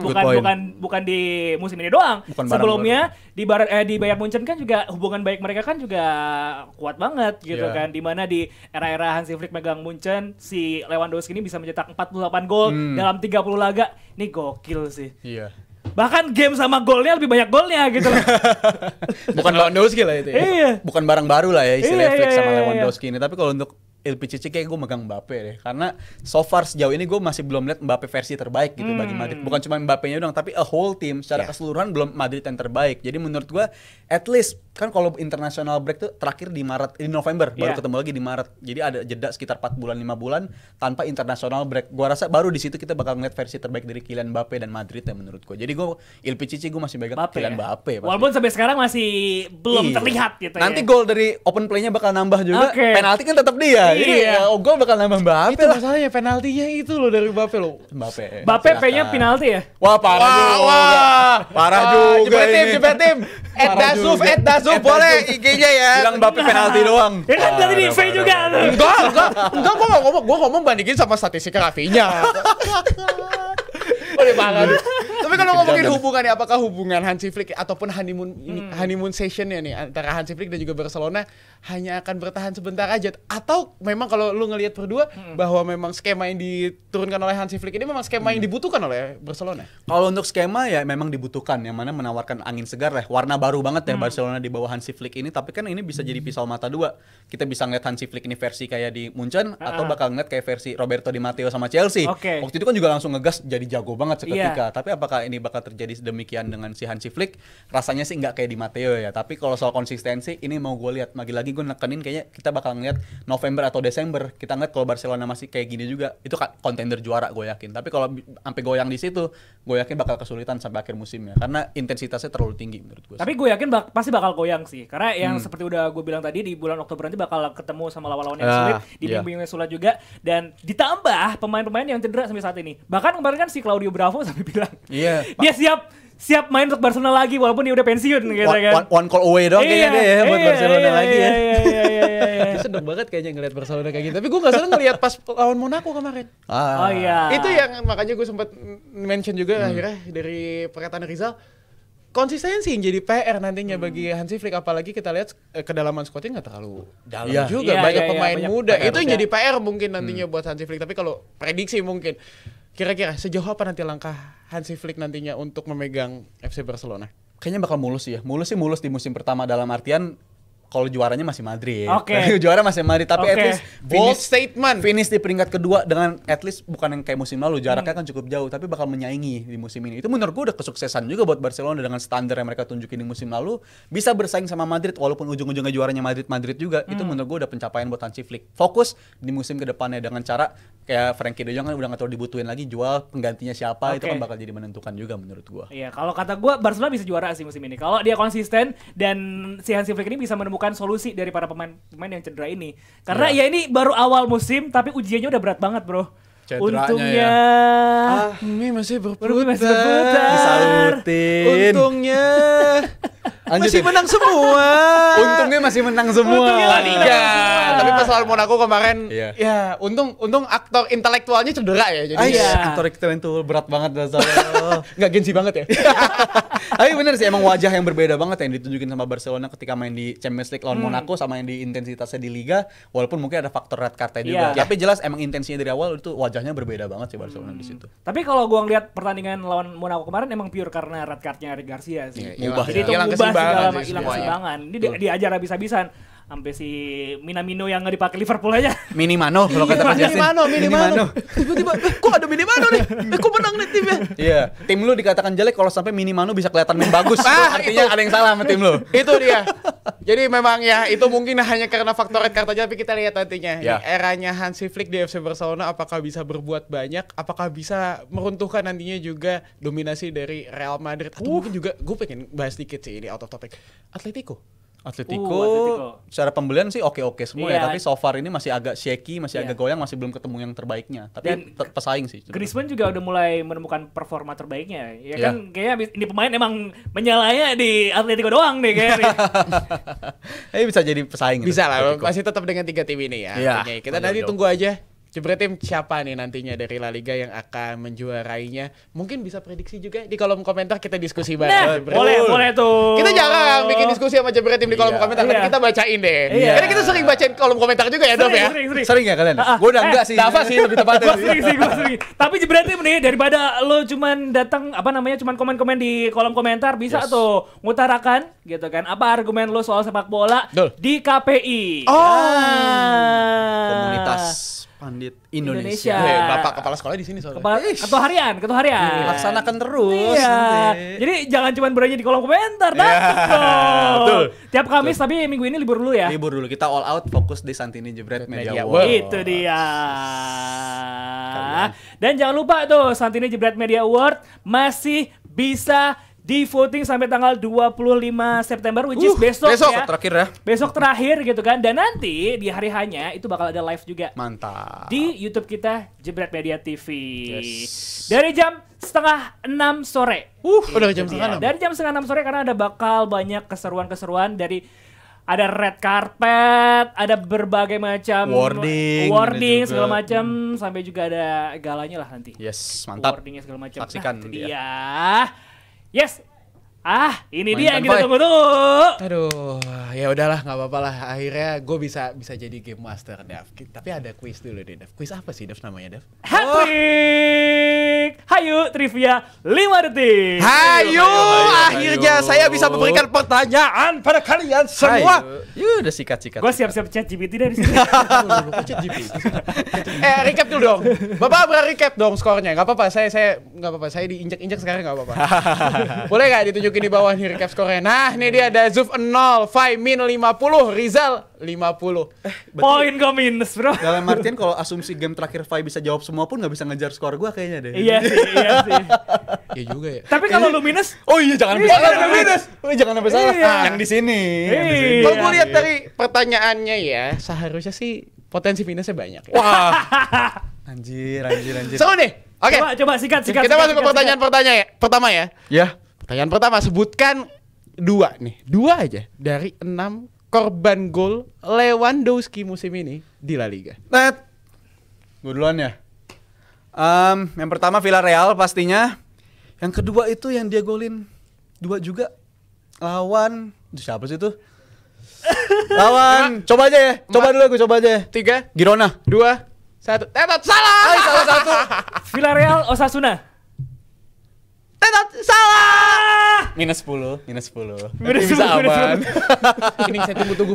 bukan di musim ini doang. Sebelumnya di Bayern Munchen kan juga hubungan baik mereka kan juga kuat banget gitu kan. Dimana di era-era Hansi Flick megang Munchen, si Lewandowski ini bisa mencetak 48 gol dalam 30 laga. Ini gokil sih. Iya. Bahkan game sama golnya lebih banyak golnya gitu loh. Bukan Lewandowski lah itu ya. Iya. Bukan barang baru lah ya istilah Flick sama Lewandowski ini. Tapi kalau untuk LPCC kayak gue megang Mbappe deh, karena so far sejauh ini gue masih belum lihat Mbappe versi terbaik gitu bagi Madrid. Bukan cuma Mbappe-nya doang, tapi a whole team secara keseluruhan belum Madrid yang terbaik. Jadi menurut gue at least kan kalau international break tuh terakhir di November baru ketemu lagi di Maret. Jadi ada jeda sekitar 4 bulan 5 bulan tanpa international break. Gua rasa baru di situ kita bakal ngeliat versi terbaik dari Kylian Mbappe dan Madrid ya menurut gue. Jadi gue LPCC gue masih megang Kylian Mbappe. Walaupun sampai sekarang masih belum terlihat gitu. Nanti gol dari open play-nya bakal nambah juga. Penalti kan tetap dia. Jadi gol bakal nambah Mbappe. Itu masalahnya penaltinya itu loh dari Mbappe loh. Mbappe P-nya penalti ya? Wah parah juga. Parah juga ini. Jepretim. Dasuf boleh IG-nya ya. Bilang Mbappe penalti doang. Ya kan berarti di V juga tuh. Enggak, gua ngomong bandingin sama statistik Rafinya. Boleh banget. Tapi kalau ngomongin hubungannya, apakah hubungan Hansi Flick ataupun honeymoon sessionnya nih antara Hansi Flick dan juga Barcelona hanya akan bertahan sebentar aja, atau memang kalau lu ngelihat berdua bahwa memang skema yang diturunkan oleh Hansi Flick ini memang skema yang dibutuhkan oleh Barcelona? Kalau untuk skema ya memang dibutuhkan, yang mana menawarkan angin segar lah, warna baru banget ya Barcelona di bawah Hansi Flick ini. Tapi kan ini bisa jadi pisau mata dua. Kita bisa ngeliat Hansi Flick ini versi kayak di Munchen atau bakal ngeliat kayak versi Roberto Di Matteo sama Chelsea. Waktu itu kan juga langsung ngegas jadi jago banget seketika. Tapi apakah apakah ini bakal terjadi demikian dengan si Hansi Flick? Rasanya sih nggak kayak di Matteo ya. Tapi kalau soal konsistensi, ini mau gue lihat. Lagi-lagi gue nekenin kayaknya kita bakal ngeliat November atau Desember. Kita ngeliat kalau Barcelona masih kayak gini juga, itu kontender juara gue yakin. Tapi kalau sampai goyang di situ, gue yakin bakal kesulitan sampai akhir musimnya. Karena intensitasnya terlalu tinggi menurut gue. Tapi gue yakin pasti bakal goyang sih. Karena yang seperti udah gue bilang tadi, di bulan Oktober nanti bakal ketemu sama lawan-lawan yang sulit, di minggu-minggu yang sulit juga. Dan ditambah pemain-pemain yang cedera sampai saat ini. Bahkan kemarin kan si Claudio Bravo sampai bilang dia siap main untuk Barcelona lagi walaupun dia udah pensiun gitu kan. One call away dong kayaknya dia ya buat Barcelona lagi ya. Dia seneng banget kayaknya ngeliat Barcelona kayak gitu. Tapi gue gak seneng ngeliat pas lawan Monaco kemarin. Oh iya. Itu yang makanya gue sempat mention juga akhirnya dari perkataan Rizal. Konsistensi yang jadi PR nantinya bagi Hansi Flick, apalagi kita lihat kedalaman squadnya nggak terlalu dalam juga, banyak pemain muda. Itu yang jadi PR mungkin nantinya buat Hansi Flick. Tapi kalau prediksi mungkin kira-kira sejauh apa nanti langkah Hansi Flick nantinya untuk memegang FC Barcelona? Kayaknya bakal mulus ya. Mulus di musim pertama, dalam artian kalau juaranya masih Madrid. Juara masih Madrid, tapi at least bold statement. Finish di peringkat kedua dengan at least bukan yang kayak musim lalu, jaraknya kan cukup jauh, tapi bakal menyaingi di musim ini. Itu menurut gue udah kesuksesan juga buat Barcelona dengan standar yang mereka tunjukin di musim lalu, bisa bersaing sama Madrid walaupun ujung-ujungnya juaranya Madrid juga. Itu menurut gue udah pencapaian buat Hansi Flick. Fokus di musim kedepannya dengan cara kayak Frenkie de Jong kan udah nggak terlalu dibutuhin lagi, jual penggantinya siapa itu kan bakal jadi menentukan juga menurut gue. Iya, kalau kata gue Barcelona bisa juara sih musim ini. Kalau dia konsisten dan si Hansi Flick ini bisa menemukan solusi dari para pemain yang cedera ini. Karena ya ini baru awal musim tapi ujiannya udah berat banget, bro. Cedranya untungnya Mie masih berputar. Disalutin. Untungnya masih menang semua. Untungnya masih menang semua. La Liga. Tapi pas lawan Monaco kemarin ya untung aktor intelektualnya cedera ya. Jadi aktor intelektual berat banget rasanya. Enggak gengsi banget ya. Tapi bener sih, emang wajah yang berbeda banget yang ditunjukin sama Barcelona ketika main di Champions League lawan Monaco sama yang di intensitasnya di Liga, walaupun mungkin ada faktor red card-nya juga. Tapi jelas emang intensinya dari awal itu wajahnya berbeda banget sih Barcelona di situ. Tapi kalau gua ngeliat pertandingan lawan Monaco kemarin emang pure karena red card-nya Eric Garcia sih. Jadi itu hilang keseimbangan. Ini diajar habis-habisan. Sampai si Minamino yang nggak dipakai Liverpool aja. Minimano kalau kata Pak Jasin. Minimano. Tiba-tiba, kok ada Minimano nih? Kok menang nih timnya? Iya. Tim lu dikatakan jelek kalau sampai Minimano bisa kelihatan main bagus. Artinya ada yang salah sama tim lu. Itu dia. Jadi memang ya itu mungkin hanya karena faktor red card aja, tapi kita lihat nantinya. Di eranya Hansi Flick di FC Barcelona apakah bisa berbuat banyak? Apakah bisa meruntuhkan nantinya juga dominasi dari Real Madrid? Atau mungkin juga gue pengen bahas dikit sih ini out of topic. Atletico secara pembelian sih oke semua ya, tapi so far ini masih agak shaky, masih agak goyang, masih belum ketemu yang terbaiknya. Tapi pesaing sih. Griezmann juga udah mulai menemukan performa terbaiknya. Ya kan kayaknya ini pemain emang menyalanya di Atletico doang nih kayaknya. Bisa jadi pesaing. Bisa lah, masih tetap dengan 3 tim ini ya. Kita nanti tunggu aja. Jebret tim siapa nih nantinya dari La Liga yang akan menjuarainya? Mungkin bisa prediksi juga di kolom komentar, kita diskusi bareng. Boleh tuh. Kita jarang bikin diskusi sama Jebret tim di kolom komentar, tapi kita bacain deh. Karena kita sering bacain kolom komentar juga ya, Dov ya. Sering ya kalian? Gue udah enggak sih. Dava sih lebih tepatnya. Gue sering. Tapi Jebret tim nih, daripada lo cuman datang cuman komen-komen di kolom komentar, bisa tuh ngutarakan gitu kan. Apa argumen lo soal sepak bola di KPI? Komunitas Pandit Indonesia. Bapak kepala sekolah di sini soalnya. Ketua harian. Laksanakan terus. Jadi jangan cuma berani di kolom komentar, betul. Tiap Kamis, tapi minggu ini libur dulu ya. Libur dulu. Kita all out fokus di Santini Jebret Media Award. Itu dia. Dan jangan lupa tuh Santini Jebret Media Award masih bisa di voting sampai tanggal 25 September, which is besok ya. Terakhir ya. Besok terakhir gitu kan. Dan nanti di hari hanya itu bakal ada live juga. Mantap. Di YouTube kita Jebret Media TV. Dari jam 5:30 sore. Udah jam 5:30. Dari jam 5:30 sore karena ada bakal banyak keseruan-keseruan dari ada red carpet, ada berbagai macam wording segala macam, sampai juga ada galanya lah nanti. Yes, mantap. Wordingnya segala macam. Saksikan dia. Yes. Ini dia yang kita tunggu-tunggu. Aduh, ya udahlah, nggak apa-apa lah. Akhirnya gue bisa jadi game master, Dev. Tapi ada quiz dulu deh, Dev. Quiz apa sih, Dev, namanya, Dev? Hat-trick. Hayu, trivia 5 detik. Hayu, akhirnya saya bisa memberikan pertanyaan pada kalian semua. Yuk, udah sikat-sikat. Gue siap-siap chat GPT dari sini. Recap dulu dong. Bapak recap dong skornya. Gak apa-apa, saya gak apa-apa. Saya diinjak-injak sekarang gak apa-apa. Boleh gak ditunjukin di bawah nih recap skornya? Nah, ini dia ada Zuf 0, Fai min 50, Rizal 50. Poin gue minus, bro. Dalam artian kalau asumsi game terakhir Fai bisa jawab semua pun nggak bisa ngejar skor gue kayaknya deh. Iya sih. Iya juga ya. Tapi kalau lu minus, Jangan sampai minus. Jangan sampai salah. Yang di sini. Kalau gue lihat dari pertanyaannya ya, seharusnya sih potensi minusnya banyak ya. Wah. Anjir. Seru nih. Oke. coba sikat. Kita masuk ke pertanyaan pertama ya. Ya. Pertanyaan pertama, sebutkan 2 aja dari 6 korban gol Lewandowski musim ini di La Liga. Gue duluan ya. Yang pertama Villarreal pastinya. Yang kedua itu yang dia golin 2 juga lawan siapa sih itu? Lawan. Coba aja ya. Gue coba aja. 3, Girona. 2, 1. Tetot salah. Salah satu. Villarreal Osasuna. Tetot salah. Minus 10. Bisa aman. Ini saya tunggu.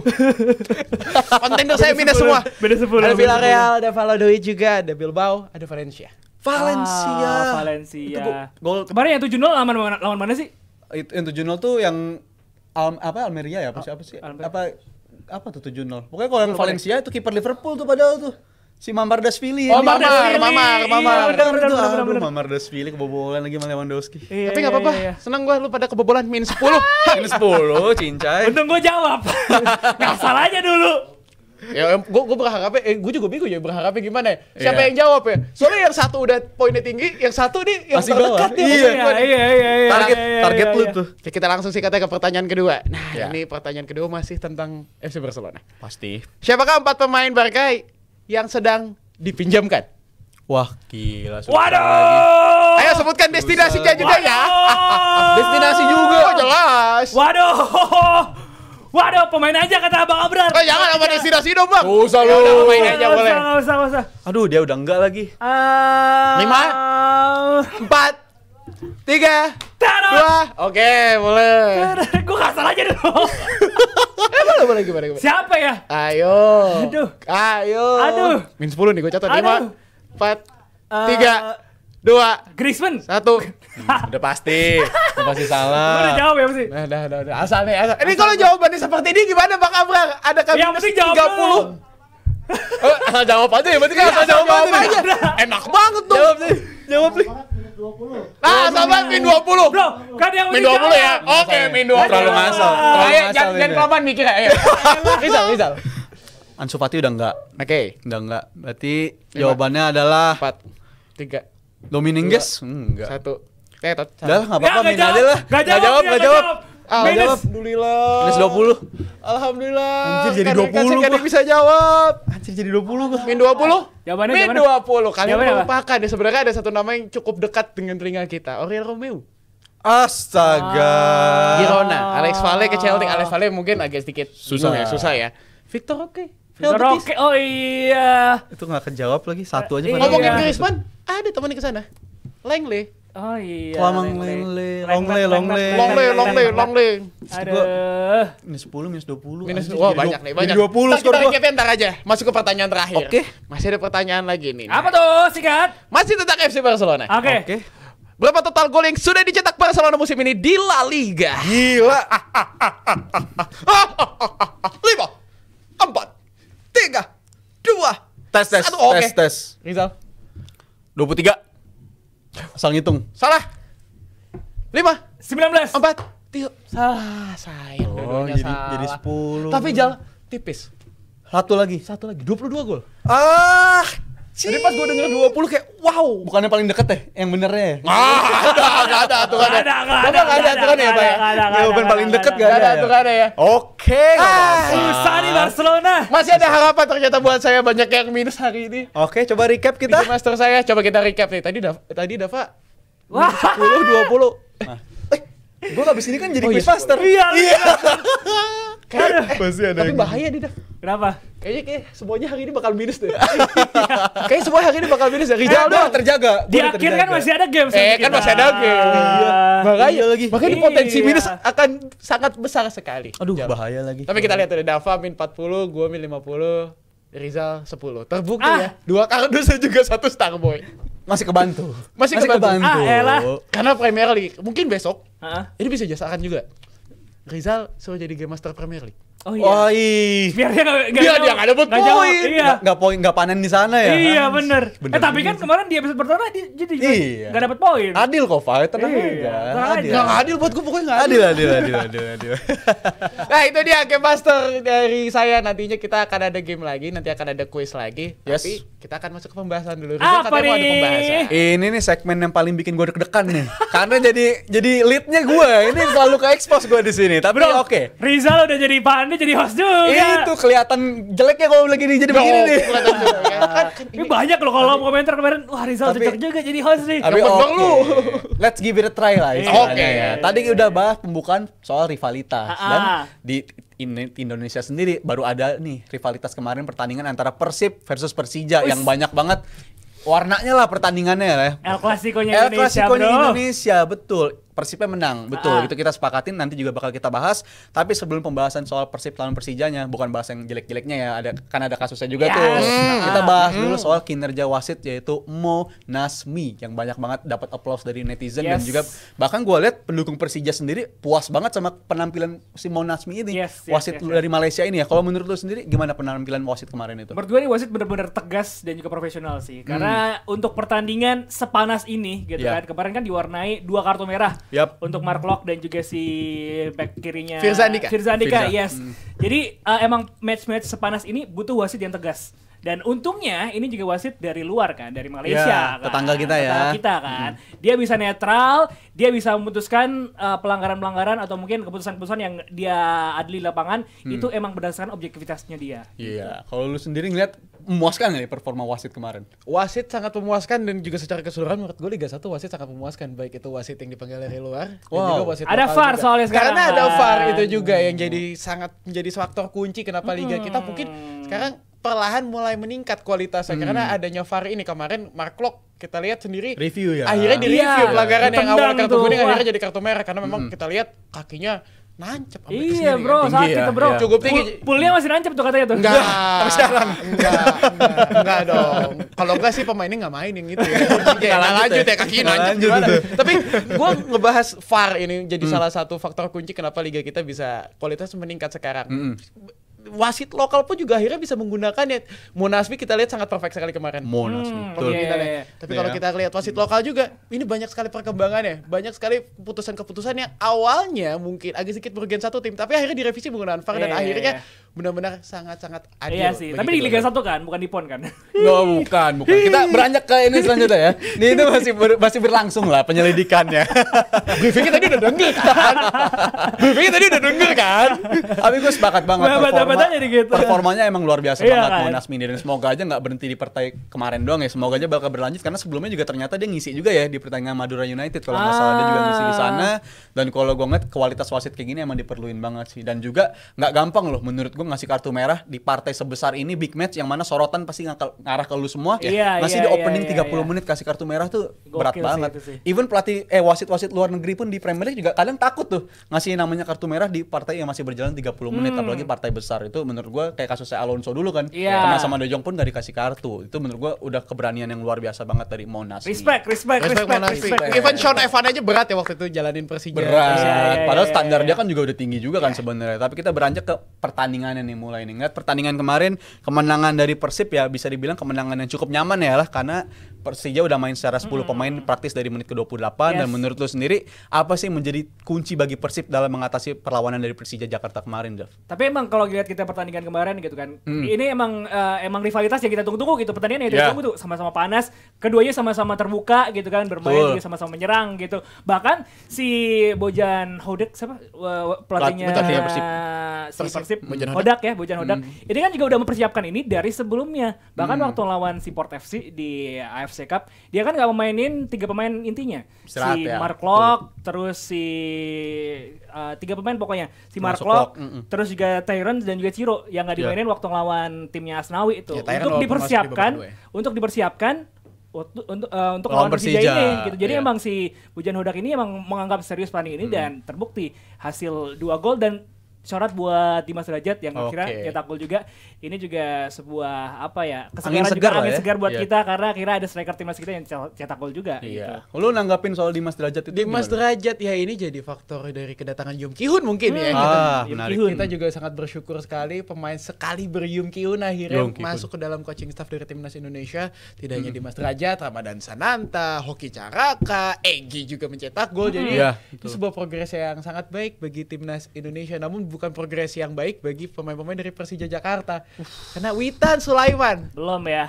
Kontender saya minus semua. Beda 10. Ada Villarreal, ada Valladolid juga, ada Bilbao, ada Valencia. Valencia. Gol Kemarin yang 7-0 lawan mana sih? yang 7-0 tuh yang Almeria ya siapa sih? Almeria. Apa tuh 7-0? Pokoknya kalau yang Valencia itu kiper Liverpool tuh padahal tuh. Si Mamardashvili. Mamar. Aduh, Mamardashvili kebobolan lagi sama Lewandowski. Tapi enggak apa-apa. Senang gua lu pada kebobolan minus 10. Minus 10, cincay. Untung gue jawab. Nggak salah aja dulu. Ya, gue berharapnya, gue juga bingung ya berharapnya gimana ya. Siapa yang jawab ya? Soalnya yang satu udah poinnya tinggi, yang satu nih yang masih terdekat bawah. nih. Iya. Target lu tuh. Oke, kita langsung katanya ke pertanyaan kedua. Nah, ini pertanyaan kedua masih tentang FC Barcelona. Pasti. Siapakah 4 pemain Barca yang sedang dipinjamkan? Wah, gila. Waduh. Ayo sebutkan destinasinya juga ya. Destinasi juga. Oh, jelas. Waduh, pemain aja kata Abang Abrar. Jangan sama destinasi dong, Bang. Usah Ya lu. udah, pemain aja boleh. Nggak usah. Aduh, dia udah enggak lagi. 5, 4, 3, Terus. 2. Oke, boleh. Gue nggak salah aja dulu. Boleh gimana? Siapa ya? Ayo. Aduh. Min 10 nih gue catat. 5, Aduh. 4, 3, 2, Griezmann. 1. Udah pasti salah. Gue udah jawab ya pasti. Udah. Asal. Ini kalau jawabannya seperti ini gimana Bang Abrar? Adakah Yang penting jawab 30? Asal jawab aja ya, berarti kan asal jawab aja. Enak banget tuh. Jawab nih. Sahabat min 20. Bro, kan yang Min penting 20 ya? jawab. Oke, min 20. Terlalu ngasal. Jangan kelamaan mikir ya. Rizal. Ansu Fati udah enggak. Oke. Udah enggak. Berarti jawabannya adalah 4, 3, Dominguez. Enggak. 1. Tetot. Udah enggak apa-apa, Nggak min aja lah. Nggak jawab. Jawab. Alhamdulillah. Minus 20. Alhamdulillah. Anjir, jadi Kan 20 dikasih gua. bisa jawab. Anjir jadi 20 gua. Min 20? Jawabannya Min 20. Kalian Jawabannya apa? melupakan ya, sebenarnya ada satu nama yang cukup dekat dengan telinga kita. Aurel Romeo. Astaga. Girona. Alex Valle ke Celtic. Alex Valle mungkin agak sedikit susah ya. Victor Roque. Roque. Oh iya. Itu enggak kejawab lagi. Satu aja Iya. padahal. Ngomongin Griezmann, ada temannya ke sana. Langley. Oh iya. Longley. Aduh. Minus 10, minus 20. Minus, Anjir, wah jadi banyak nih, banyak. 20 skor Kita gua. recapnya ntar aja. Masuk ke pertanyaan terakhir. Oke. Masih ada pertanyaan lagi nih. Apa tuh? Sikat. Masih tentang FC Barcelona. Oke. Berapa total gol yang sudah dicetak Barcelona musim ini di La Liga? Gila. 5, 4, 3, 2. Tes. Rizal. 23. Asal ngitung. Salah. 5, 19. 4, 3. Salah. Sayang. dua-duanya salah. jadi 10. Tapi Jal tipis. Satu lagi. 22 gol. Jadi pas gue denger 20 kayak wow. Bukannya paling deket ya? Yang benernya ya? Nggak ada aturannya. Nggak ada aturannya ya, Pak ya? Jawaban paling deket Nggak gak ada ada ya? aturannya ya. Oke. Susah nih Barcelona. Masih ada harapan ternyata buat saya, banyak yang minus hari ini. Oke, coba recap kita. Big Master saya, coba kita recap nih. Tadi Dava Wah. 10, 20. Nah. Gue abis ini kan jadi quiz master. Iya. Pasti ada. tapi bahaya nih Dav. Kenapa? Kayaknya semuanya hari ini bakal minus deh. Kayaknya semua hari ini bakal minus ya. Rizal doang terjaga. Di akhir kan masih ada game. Kan masih ada game. Makanya potensi minus akan sangat besar sekali. Aduh, bahaya lagi. Tapi kita lihat ada Dava min 40, gua min 50, Rizal 10. Terbukti ya. 2 kardus juga 1 Starboy. Masih kebantu. Elah. Karena Premier League mungkin besok. Ini bisa jasakan juga. Rizal suruh jadi Game Master Premier League. Oh iya. Biar dia nggak dapat poin. Iya. Nggak panen di sana ya. Iya bener. Tapi kan kemarin di episode pertama dia jadi nggak dapat poin. Adil kok, Fai. Tenang aja. Nggak adil buat gue, pokoknya nggak adil. Nah itu dia Game Master dari saya. Nantinya kita akan ada game lagi, nanti akan ada quiz lagi. Yes. Tapi kita akan masuk ke pembahasan dulu. Apa katanya mau ada pembahasan. Ini nih segmen yang paling bikin gue deg-degan nih. Karena jadi leadnya gue. Ini selalu ke expose gue di sini. Tapi oke. Rizal udah jadi pandai, jadi host juga. Iya itu kelihatan jeleknya kalau lagi jadi begini nih. Ini banyak loh kalau komentar kemarin. Wah Rizal cocok juga jadi host nih. Tapi lu. Let's give it a try lah. Oke. Tadi udah bahas pembukaan soal rivalitas. Dan di Indonesia sendiri baru ada nih rivalitas kemarin pertandingan antara Persib versus Persija yang banyak banget warnanya lah pertandingannya ya. El Clasico-nya Indonesia, betul. Persibnya menang, betul. Itu kita sepakatin, nanti juga bakal kita bahas. Tapi sebelum pembahasan soal Persib lawan Persijanya, bukan bahas yang jelek-jeleknya ya, kan ada kasusnya juga tuh. Kita bahas dulu soal kinerja wasit yaitu Mo Nasmi yang banyak banget dapat applause dari netizen dan juga bahkan gue lihat pendukung Persija sendiri puas banget sama penampilan si Mo Nasmi ini. Wasit dari Malaysia ini ya. Kalau menurut lu sendiri gimana penampilan wasit kemarin itu? Menurut gue nih wasit benar-benar tegas dan juga profesional sih. Karena untuk pertandingan sepanas ini gitu kan, kemarin kan diwarnai 2 kartu merah. Untuk Mark Locke dan juga si back kirinya Firzandika. Yes. Jadi emang match-match sepanas ini butuh wasit yang tegas. Dan untungnya ini juga wasit dari luar kan, dari Malaysia kan. Tetangga kita ya. Tetangga kita kan. Dia bisa netral, dia bisa memutuskan pelanggaran-pelanggaran atau mungkin keputusan-keputusan yang dia adili lapangan itu emang berdasarkan objektivitasnya dia. Iya. Kalau lu sendiri ngeliat memuaskan nggak performa wasit kemarin? Wasit sangat memuaskan dan juga secara keseluruhan menurut gue Liga 1 wasit sangat memuaskan, baik itu wasit yang dipanggil dari luar dan juga wasit ada VAR soalnya sekarang. Karena ada VAR itu juga yang jadi menjadi faktor kunci kenapa Liga kita mungkin sekarang perlahan mulai meningkat kualitasnya karena adanya VAR ini. Kemarin Mark Locke kita lihat sendiri review ya. Akhirnya di review pelanggaran yang awalnya kartu kuning akhirnya jadi kartu merah karena memang kita lihat kakinya nancep sampai kesini. Iya bro, sakit ya, bro. Cukup tinggi. Pulnya masih nancep tuh katanya tuh. Tapi sekarang enggak dong. Kalau enggak sih pemainnya enggak main yang itu ya. Enggak lanjut ya kakinya nancep. Tapi gua ngebahas VAR ini jadi salah satu faktor kunci kenapa liga kita bisa kualitas meningkat sekarang. Wasit lokal pun juga akhirnya bisa menggunakannya. Mo Nasmi kita lihat sangat perfect sekali kemarin. Mo Nasmi. Tapi kalau kita lihat wasit lokal juga, ini banyak sekali perkembangannya. Banyak sekali keputusan-keputusan yang awalnya mungkin agak sedikit merugikan satu tim, tapi akhirnya direvisi menggunakan VAR dan akhirnya benar-benar sangat-sangat adil. Iya sih, tapi di Liga 1 kan, bukan di PON kan? Bukan. Kita beranjak ke ini selanjutnya ya. Ini itu masih berlangsung lah penyelidikannya. Briefingnya tadi udah denger kan? Tapi gue sepakat banget performanya emang luar biasa banget Mo Nasmi dan semoga aja nggak berhenti di partai kemarin doang ya. Semoga aja bakal berlanjut karena sebelumnya juga ternyata dia ngisi juga ya di pertandingan Madura United kalau nggak salah, dia juga ngisi di sana. Dan kalau gue ngeliat kualitas wasit kayak gini emang diperluin banget sih. Dan juga nggak gampang loh menurut gue ngasih kartu merah di partai sebesar ini, big match yang mana sorotan pasti ngarah ke lu semua. Ngasih di opening 30 menit kasih kartu merah tuh berat banget. Even pelatih wasit-wasit luar negeri pun di Premier League juga kadang takut tuh ngasih namanya kartu merah di partai yang masih berjalan 30 menit apalagi partai besar. Itu menurut gue kayak kasusnya Alonso dulu kan, karena sama De Jong pun gak dikasih kartu. Itu menurut gue udah keberanian yang luar biasa banget dari Mo Nasmi. Respect. Even Sean Evan aja berat ya waktu itu jalanin Persija. Berat. Padahal standar dia kan juga udah tinggi juga kan sebenarnya. Tapi kita beranjak ke pertandingannya nih mulai nih. Ngeliat pertandingan kemarin, kemenangan dari Persib ya bisa dibilang kemenangan yang cukup nyaman ya lah, karena Persija udah main secara 10 pemain praktis dari menit ke-28. Dan menurut lu sendiri apa sih menjadi kunci bagi Persib dalam mengatasi perlawanan dari Persija Jakarta kemarin, Jeff? Tapi emang kalau lihat kita pertandingan kemarin gitu kan, ini emang rivalitas yang kita tunggu-tunggu gitu, pertandingan yang kita tunggu tuh sama-sama panas, keduanya sama-sama terbuka gitu kan, bermain juga sama-sama menyerang gitu. Bahkan si Bojan Hodak siapa pelatihnya Persib Hodak ya, Bojan Hodak. Ini kan juga udah mempersiapkan ini dari sebelumnya. Bahkan waktu lawan si Port FC di AFC Cup, dia kan gak memainin 3 pemain intinya. Si Mark Locke, terus si 3 pemain pokoknya. Si Mark Locke, terus juga Tyron dan juga Ciro yang nggak dimainin waktu ngelawan timnya Asnawi itu. Untuk dipersiapkan untuk lawan Persija ini gitu. Jadi emang si Hujan Hodak ini emang menganggap serius pertandingan ini dan terbukti hasil 2 gol dan syarat buat Dimas Derajat yang kira cetak gol juga. Ini juga sebuah angin segar buat kita karena kira ada striker timnas kita yang cetak gol juga gitu. Lu nanggapin soal Dimas Derajat itu? Dimas Derajat ya ini jadi faktor dari kedatangan Yum Ki-hun mungkin ya. Kita juga sangat bersyukur sekali pemain sekali Yum Ki-hun akhirnya masuk ke dalam coaching staff dari timnas Indonesia. Tidak hanya Dimas Derajat, Ramadan Sananta, Hoki Caraka, Egy juga mencetak gol. Jadi itu sebuah progres yang sangat baik bagi timnas Indonesia. Namun bukan progres yang baik bagi pemain-pemain dari Persija Jakarta. Karena Witan Sulaiman belum ya.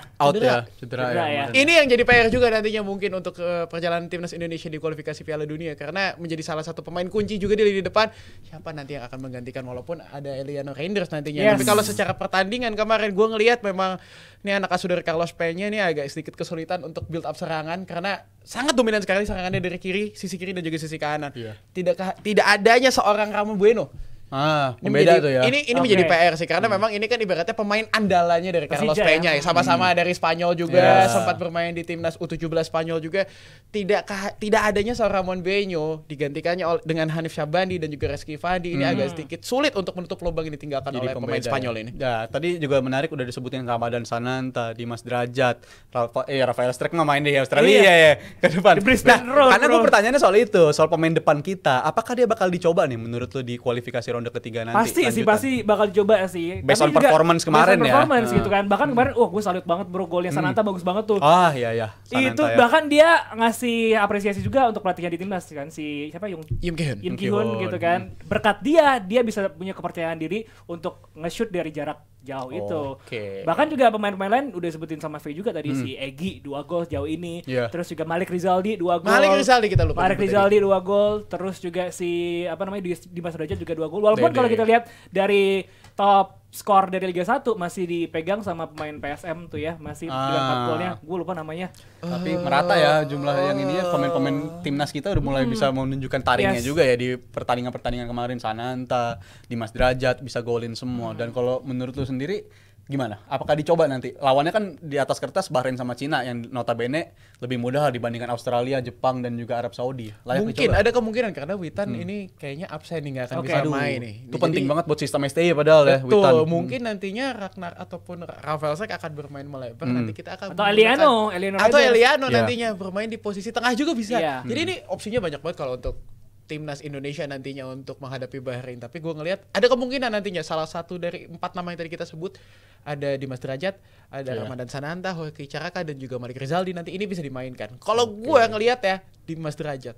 Cedera ya. Ini yang jadi PR juga nantinya mungkin untuk perjalanan timnas Indonesia di kualifikasi Piala Dunia karena menjadi salah satu pemain kunci juga di lini depan. Siapa nanti yang akan menggantikan walaupun ada Eliano Reinders nantinya. Tapi kalau secara pertandingan kemarin gue ngelihat memang ini anak asuh dari Carlos Peña ini agak sedikit kesulitan untuk build up serangan karena sangat dominan sekali serangannya dari kiri, sisi kiri dan juga sisi kanan. Tidak adanya seorang Ramon Bueno. Pembeda tuh ya. Ini menjadi PR sih karena memang ini kan ibaratnya pemain andalanya dari Carlos Peña ya. Sama-sama dari Spanyol juga, sempat bermain di timnas U17 Spanyol juga. Tidak adanya seorang Ramon Bueno digantikannya dengan Hanif Syabandi dan juga Reski Fandi ini agak sedikit sulit untuk menutup lubang yang ditinggalkan oleh pemain Spanyol ini. Ya, tadi juga menarik udah disebutin Ramadan Sananta, Dimas Derajat, Rafael Strijk nggak main di Australia ya ke depan. Karena gue pertanyaannya soal itu, soal pemain depan kita, apakah dia bakal dicoba nih menurut lu di kualifikasi ronde ketiga nanti? Pasti bakal dicoba sih. Based on performance kemarin ya. Performance gitu kan. Bahkan kemarin gue salut banget bro, golnya Sananta bagus banget tuh. Iya. Sananta, itu bahkan dia ngasih apresiasi juga untuk pelatihnya di timnas kan si siapa Yum Ki-hun gitu kan. Berkat dia bisa punya kepercayaan diri untuk nge-shoot dari jarak jauh itu. Bahkan juga pemain-pemain lain udah sebutin sama V juga tadi si Egy 2 gol jauh ini. Terus juga Malik Rizaldi 2 gol. Kita lupa. Malik Rizaldi 2 gol. Terus juga si Dimas Derajat juga 2 gol. Walaupun kalau kita lihat dari top skor dari Liga 1 masih dipegang sama pemain PSM tuh ya, masih dengan 4 golnya. Gue lupa namanya. Tapi merata ya jumlah yang ini ya, pemain-pemain timnas kita udah mulai bisa menunjukkan taringnya juga ya di pertandingan-pertandingan kemarin. Sananta, Dimas Derajat bisa golin semua. Dan kalau menurut lu sendiri gimana? Apakah dicoba nanti? Lawannya kan di atas kertas Bahrain sama Cina yang notabene lebih mudah dibandingkan Australia, Jepang dan juga Arab Saudi. Layak mungkin dicoba? ada kemungkinan karena Witan ini kayaknya absen nih nggak akan bisa main nih. Itu penting banget buat sistem STI padahal ya Witan. Mungkin nantinya Ragnar ataupun Rafael Strijk akan bermain melebar. Nanti kita akan atau Eliano nantinya bermain di posisi tengah juga bisa. Jadi ini opsinya banyak banget kalau untuk timnas Indonesia nantinya untuk menghadapi Bahrain. Tapi gue ngelihat ada kemungkinan nantinya salah satu dari 4 nama yang tadi kita sebut, ada Dimas Derajat, ada Ramadan Sananta, Hoki Caraka dan juga Malik Rizaldi nanti ini bisa dimainkan. Kalau gue ngelihat ya Dimas Derajat.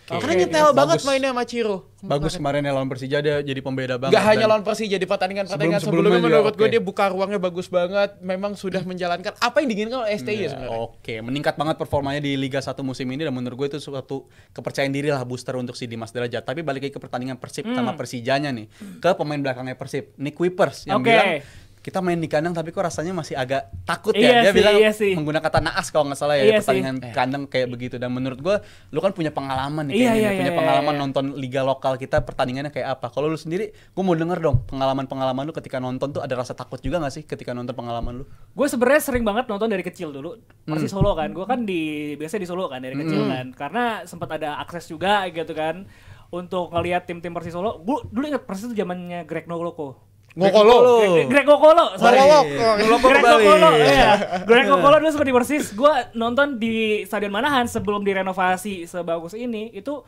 Karena nyetel banget mainnya sama Ciro. Bagus kemarin ya lawan Persija dia jadi pembeda banget. Gak hanya lawan Persija di pertandingan-pertandingan sebelumnya menurut gue dia buka ruangnya bagus banget. Memang sudah menjalankan apa yang diinginkan oleh STI sebenarnya. Meningkat banget performanya di Liga 1 musim ini dan menurut gue itu suatu kepercayaan diri lah booster untuk si Dimas Derajat. Tapi balik lagi ke pertandingan Persib sama Persijanya nih. Ke pemain belakangnya Persib, Nick Wipers yang bilang kita main di kandang tapi kok rasanya masih agak takut ya. Dia bilang menggunakan kata naas kalau nggak salah ya pertandingan kandang kayak begitu. Dan menurut gue, lu kan punya pengalaman nih punya pengalaman nonton liga lokal kita pertandingannya kayak apa. Kalau lu sendiri, gue mau denger dong pengalaman lu ketika nonton tuh ada rasa takut juga nggak sih ketika nonton pengalaman lu? Gue sebenarnya sering banget nonton dari kecil dulu. Persis Solo kan, gue kan biasanya di Solo kan dari kecil kan. Karena sempat ada akses juga gitu kan untuk ngelihat tim-tim Persis Solo. Gue dulu ingat Persis itu zamannya Greg Ngokolo. Greg Ngokolo dulu seperti Persis. Gue nonton di Stadion Manahan sebelum direnovasi sebagus ini. Itu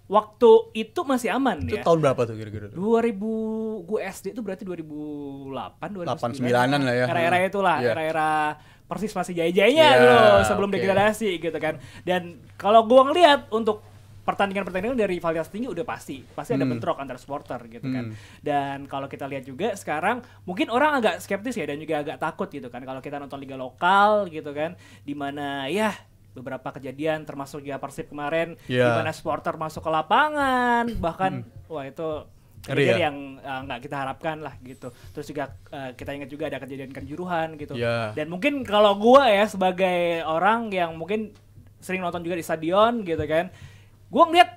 waktu itu masih aman itu ya. Tahun berapa tuh kira-kira? 2000, gue SD itu berarti 2008, 89-an lah ya. Era-era itulah, era-era Persis masih jaya-jayanya dulu sebelum degradasi gitu kan. Dan kalau gue ngeliat untuk pertandingan dari rivalitas tinggi udah pasti ada bentrok antar supporter gitu kan. Dan kalau kita lihat juga sekarang mungkin orang agak skeptis ya dan juga agak takut gitu kan kalau kita nonton liga lokal gitu kan, di mana ya beberapa kejadian termasuk juga Persib kemarin di mana supporter masuk ke lapangan bahkan wah itu kejadian yang nggak kita harapkan lah gitu. Terus juga kita ingat juga ada kejadian kanjuruhan gitu. Dan mungkin kalau gua ya sebagai orang yang mungkin sering nonton juga di stadion gitu kan, gue ngeliat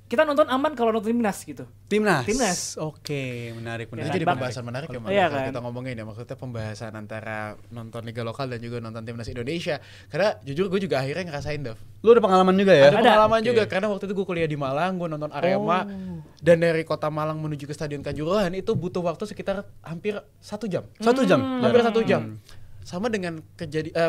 kita nonton aman kalau nonton timnas gitu. Timnas. Oke, menarik. Ini jadi pembahasan menarik ya, iya, kalau kan? kita ngomongin ya, maksudnya pembahasan antara nonton liga lokal dan juga nonton timnas Indonesia. Karena jujur gue juga akhirnya ngerasain, Dav. Lu ada pengalaman juga ya? Ada pengalaman juga, karena waktu itu gue kuliah di Malang, gue nonton Arema, dan dari kota Malang menuju ke Stadion Kanjuruhan itu butuh waktu sekitar hampir 1 jam. 1 jam? Hampir 1 jam. Sama dengan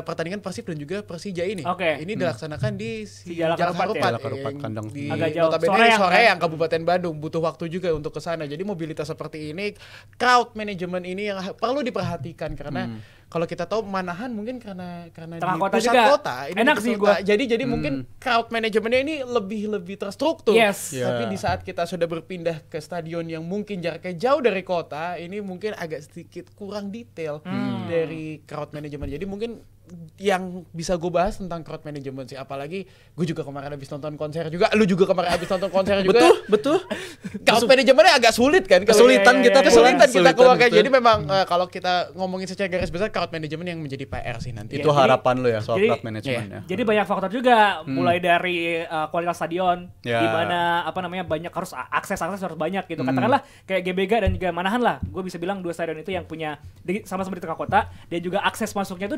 pertandingan Persib dan juga Persija ini. Ini dilaksanakan di Jalan Harupat kandang. di agak jauh. notabene Soreang Kabupaten Bandung. Butuh waktu juga untuk ke sana. Jadi mobilitas seperti ini, crowd management ini yang perlu diperhatikan karena kalau kita tahu Manahan mungkin karena di pusat kota, ini enak sih gua. Jadi mungkin crowd manajemennya ini lebih terstruktur. Tapi di saat kita sudah berpindah ke stadion yang mungkin jaraknya jauh dari kota, ini mungkin agak sedikit kurang detail dari crowd management. Jadi mungkin yang bisa gue bahas tentang crowd management sih, apalagi gue juga kemarin habis nonton konser juga, lu juga kemarin habis nonton konser juga. Betul. Crowd managementnya agak sulit kan, kesulitan kita keluar. Jadi memang kalau kita ngomongin secara garis besar, crowd management yang menjadi PR sih nanti. Itu harapan lu ya soal crowd managementnya. Jadi banyak faktor juga, mulai dari kualitas stadion, di mana banyak harus akses harus banyak gitu. Katakanlah kayak GBK dan juga Manahan lah, gue bisa bilang 2 stadion itu yang punya sama-sama di tengah kota, dan juga akses masuknya itu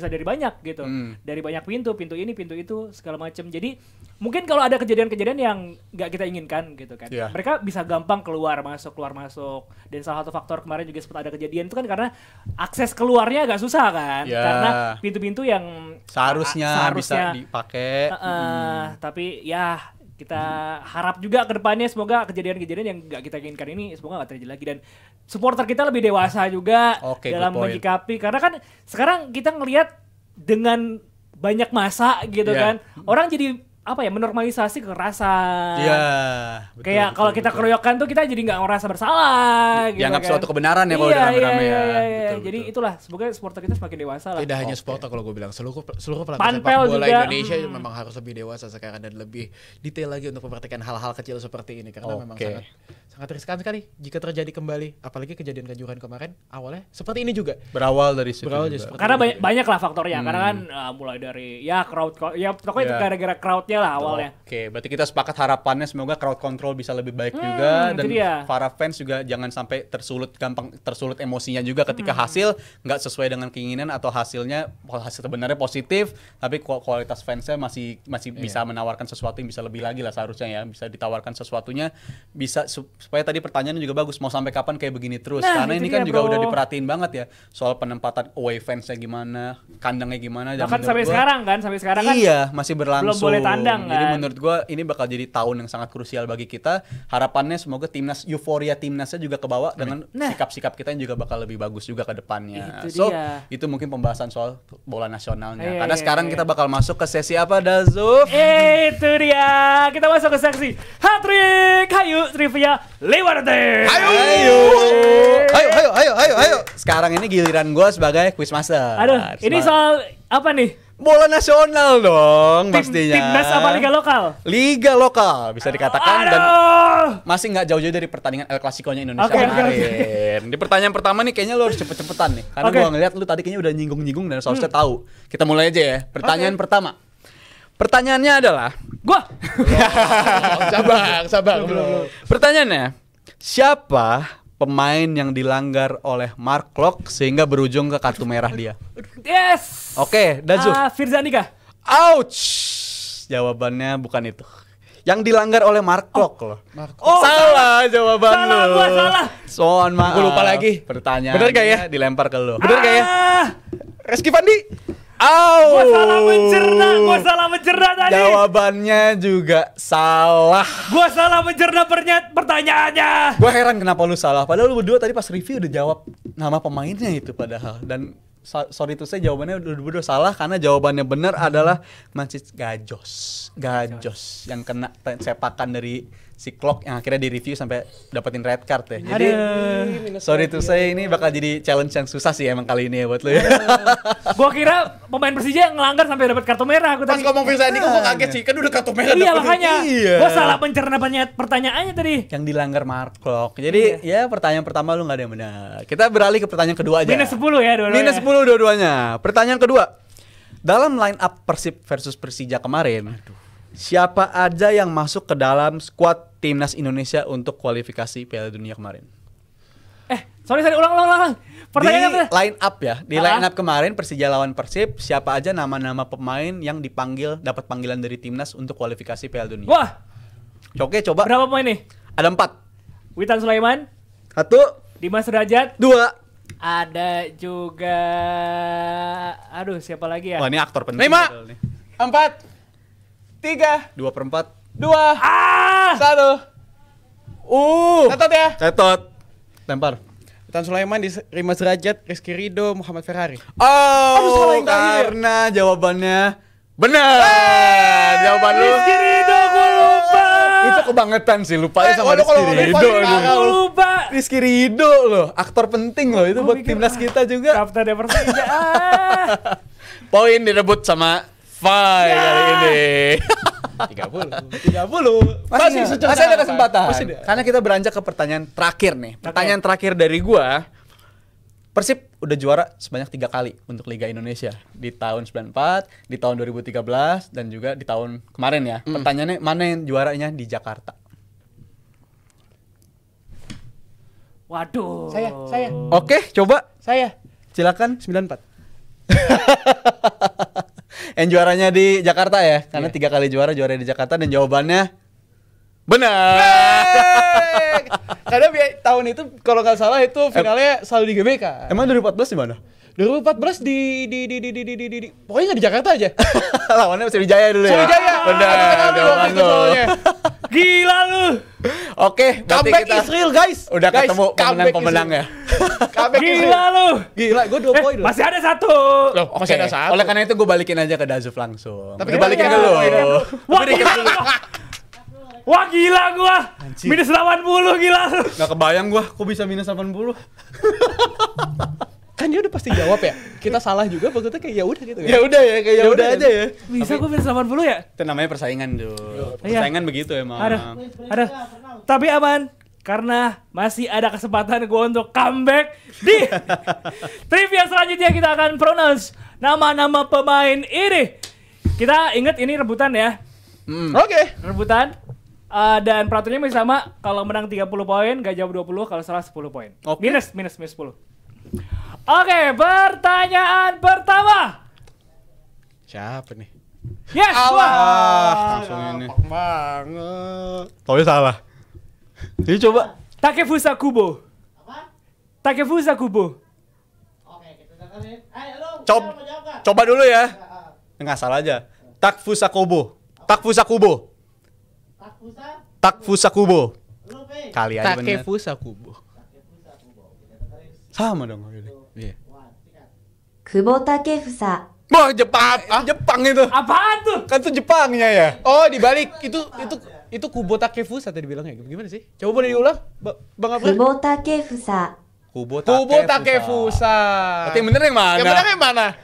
dari banyak gitu, dari banyak pintu ini, pintu itu, segala macam. Jadi mungkin kalau ada kejadian-kejadian yang nggak kita inginkan gitu kan, mereka bisa gampang keluar masuk. Dan salah satu faktor kemarin juga sempat ada kejadian itu kan karena akses keluarnya agak susah kan, karena pintu-pintu yang seharusnya bisa dipakai. Tapi ya kita harap juga ke depannya semoga kejadian-kejadian yang nggak kita inginkan ini semoga nggak terjadi lagi, dan supporter kita lebih dewasa juga dalam menyikapi, karena kan sekarang kita ngelihat dengan banyak masa gitu kan, orang jadi menormalisasi kekerasan. Kayak kalau kita keroyokan tuh kita jadi nggak merasa bersalah. Dianggap suatu kebenaran ya kalau udah rame-rame ya. Jadi itulah, semoga supporter kita semakin dewasa lah. Tidak hanya supporter, kalau gue bilang seluruh pelatih sepak bola Indonesia memang harus lebih dewasa sekarang dan lebih detail lagi untuk memperhatikan hal-hal kecil seperti ini, karena memang sangat riskan sekali jika terjadi kembali, apalagi kejadian Kanjuruhan kemarin awalnya seperti ini juga. Berawal dari situ. Karena banyak lah faktornya, karena kan mulai dari crowd, pokoknya itu gara-gara crowdnya lah awalnya. Berarti kita sepakat harapannya semoga crowd control bisa lebih baik juga, dan para fans juga jangan sampai tersulut emosinya juga ketika hasil nggak sesuai dengan keinginan, atau hasil sebenarnya positif tapi kualitas fansnya masih bisa menawarkan sesuatu yang bisa lebih lagi lah, seharusnya ya bisa ditawarkan sesuatunya, bisa supaya tadi pertanyaannya juga bagus, mau sampai kapan kayak begini terus, karena ini kan juga udah diperhatiin banget ya soal penempatan away fansnya gimana, kandangnya gimana, bahkan sampai sekarang kan masih berlangsung. Belum boleh tandang kan. Jadi menurut gue ini bakal jadi tahun yang sangat krusial bagi kita. Harapannya semoga euforia timnasnya juga kebawa dengan sikap-sikap kita yang juga bakal lebih bagus juga ke depannya. Itu mungkin pembahasan soal bola nasionalnya. Karena sekarang kita bakal masuk ke sesi apa, Dazuf? Itu dia. Kita masuk ke seksi Hat-trick. Hayu trivia 5 detik. Ayo. Sekarang ini giliran gue sebagai quizmaster. Ini soal apa nih? Bola nasional dong pastinya. Timnas apa liga lokal? Liga lokal bisa dikatakan, dan masih nggak jauh-jauh dari pertandingan El Clasico-nya Indonesia kemarin. Di pertanyaan pertama nih kayaknya lo harus cepet-cepetan nih, karena gua ngeliat lu tadi kayaknya udah nyinggung-nyinggung dan seharusnya tahu. Kita mulai aja ya. Pertanyaan pertama. Pertanyaannya adalah sabar belum. Pertanyaannya, siapa pemain yang dilanggar oleh Mark Klok sehingga berujung ke kartu merah dia? Yes. Oke, Dazuf. Firzanika. Ouch. Jawabannya bukan itu. Yang dilanggar oleh Mark Klok loh. Salah jawaban lu. Gua salah. Soal maaf. Gue lupa lagi. Pertanyaan. Bener gak ya? Dilempar ke lu. Bener gak ya? Reski Fandi. Gua salah mencerna tadi. Jawabannya juga salah. Gua salah mencerna pertanyaannya. Gua heran kenapa lu salah. Padahal lu berdua tadi pas review udah jawab nama pemainnya itu padahal. Dan sorry to say jawabannya udah berdua salah, karena jawabannya benar adalah Mancis Gajos yang kena sepakan dari si Klok yang akhirnya di review sampai dapetin red card ya. Jadi sorry to say ini bakal jadi challenge yang susah sih emang kali ini ya buat lu ya. Gua kira pemain Persija yang ngelanggar sampai dapat kartu merah. Aku pas ngomong Firzani gua kaget sih, kan udah kartu merah. Iya makanya. Gua salah mencerna pertanyaannya tadi. Yang dilanggar Mark Klok. Jadi ya pertanyaan pertama lu enggak ada yang benar. Kita beralih ke pertanyaan kedua aja. Minus 10 ya dua-duanya. Minus 10 dua-duanya. Pertanyaan kedua. Dalam line up Persib versus Persija kemarin, Siapa aja yang masuk ke dalam skuad timnas Indonesia untuk kualifikasi Piala Dunia kemarin? Sorry, ulang. Pertanyaannya di line up ya. Di line up kemarin Persija lawan Persib, siapa aja nama-nama pemain yang dipanggil dapat panggilan dari timnas untuk kualifikasi Piala Dunia? Wah. Oke, coba. Berapa pemain nih? Ada 4. Witan Sulaiman. 1. Dimas Derajat. 2. Ada juga, aduh siapa lagi ya? Wah, ini aktor penting. 5, 4, 3, 2/4. 2, 1. Catat ya. Cetot. Lempar. Witan Sulaiman, Dimas Derajat, Rizky Ridho, Muhammad Ferrari. Oh, karena jawabannya benar. Jawaban lu. Rizky Ridho, gue lupa. Itu kebangetan sih, lupanya sama Rizky Ridho. Gue lupa. Rizky Ridho loh, aktor penting loh itu buat timnas kita juga. Kapten Persija. Poin direbut sama Fai kali ini. 30. Masih ada kesempatan. Karena kita beranjak ke pertanyaan terakhir nih. Pertanyaan terakhir dari gua. Persib udah juara sebanyak 3 kali untuk Liga Indonesia di tahun 94, di tahun 2013 dan juga di tahun kemarin ya. Pertanyaannya mana yang juaranya di Jakarta? Waduh. Saya. Oke, coba. Saya. Silakan. 94. Yang juaranya di Jakarta ya, karena 3 kali juara di Jakarta dan jawabannya benar. Karena tahun itu kalau nggak salah itu finalnya selalu di GBK. Emang 2014 di mana? 2014 di pokoknya nggak di Jakarta aja. Lawannya Sriwijaya dulu ya. Sriwijaya. Benar. Jawaban lu. Gila lu. Oke, berarti Comeback kita is real guys. udah Guys, ketemu pemenang-pemenang ya. Gila lu. Gila, gue 2 poin loh. Masih ada 1. Loh, masih ada 1. Oleh karena itu gue balikin aja ke Dazuf langsung. Tapi dibalikin kita dulu. Wah, gila. Wah, gila gua. Minus 80 gila lu. Nggak kebayang gua, kok bisa minus 80. Kan dia udah pasti jawab ya. Kita salah juga, maksudnya kayak ya udah gitu ya. Ya udah ya, kayak ya udah aja ya. Bisa gua minus 80 ya? Itu namanya persaingan, Jo. Persaingan begitu emang. Ada. Tapi aman. Karena masih ada kesempatan gue untuk comeback di trivia selanjutnya. Kita akan pronounce nama-nama pemain ini. Kita ingat ini rebutan ya. Oke. Rebutan. Dan peraturannya masih sama. Kalau menang 30 poin, gak jawab 20. Kalau salah 10 poin. Minus 10. Oke, pertanyaan pertama. Siapa nih? Yes, wah. Langsung ini. Banget. Taunya salah. Jadi coba. Takefusa Kubo. Takefusa Kubo. Coba dulu ya. Nggak salah aja. Takfusa Kubo. Kali aja bener. Takefusa Kubo. Sama dong. Iya. Kubo Takefusa. Wah, Jepang. Jepang itu. Apaan tuh? Kan tuh Jepangnya ya. Oh, dibalik itu Kubo Takefusa tadi bilangnya. Gimana sih? Coba boleh diulang, Bang Abra. Kubo Takefusa. Kubo Takefusa. Berarti yang bener yang mana? Yang bener yang mana?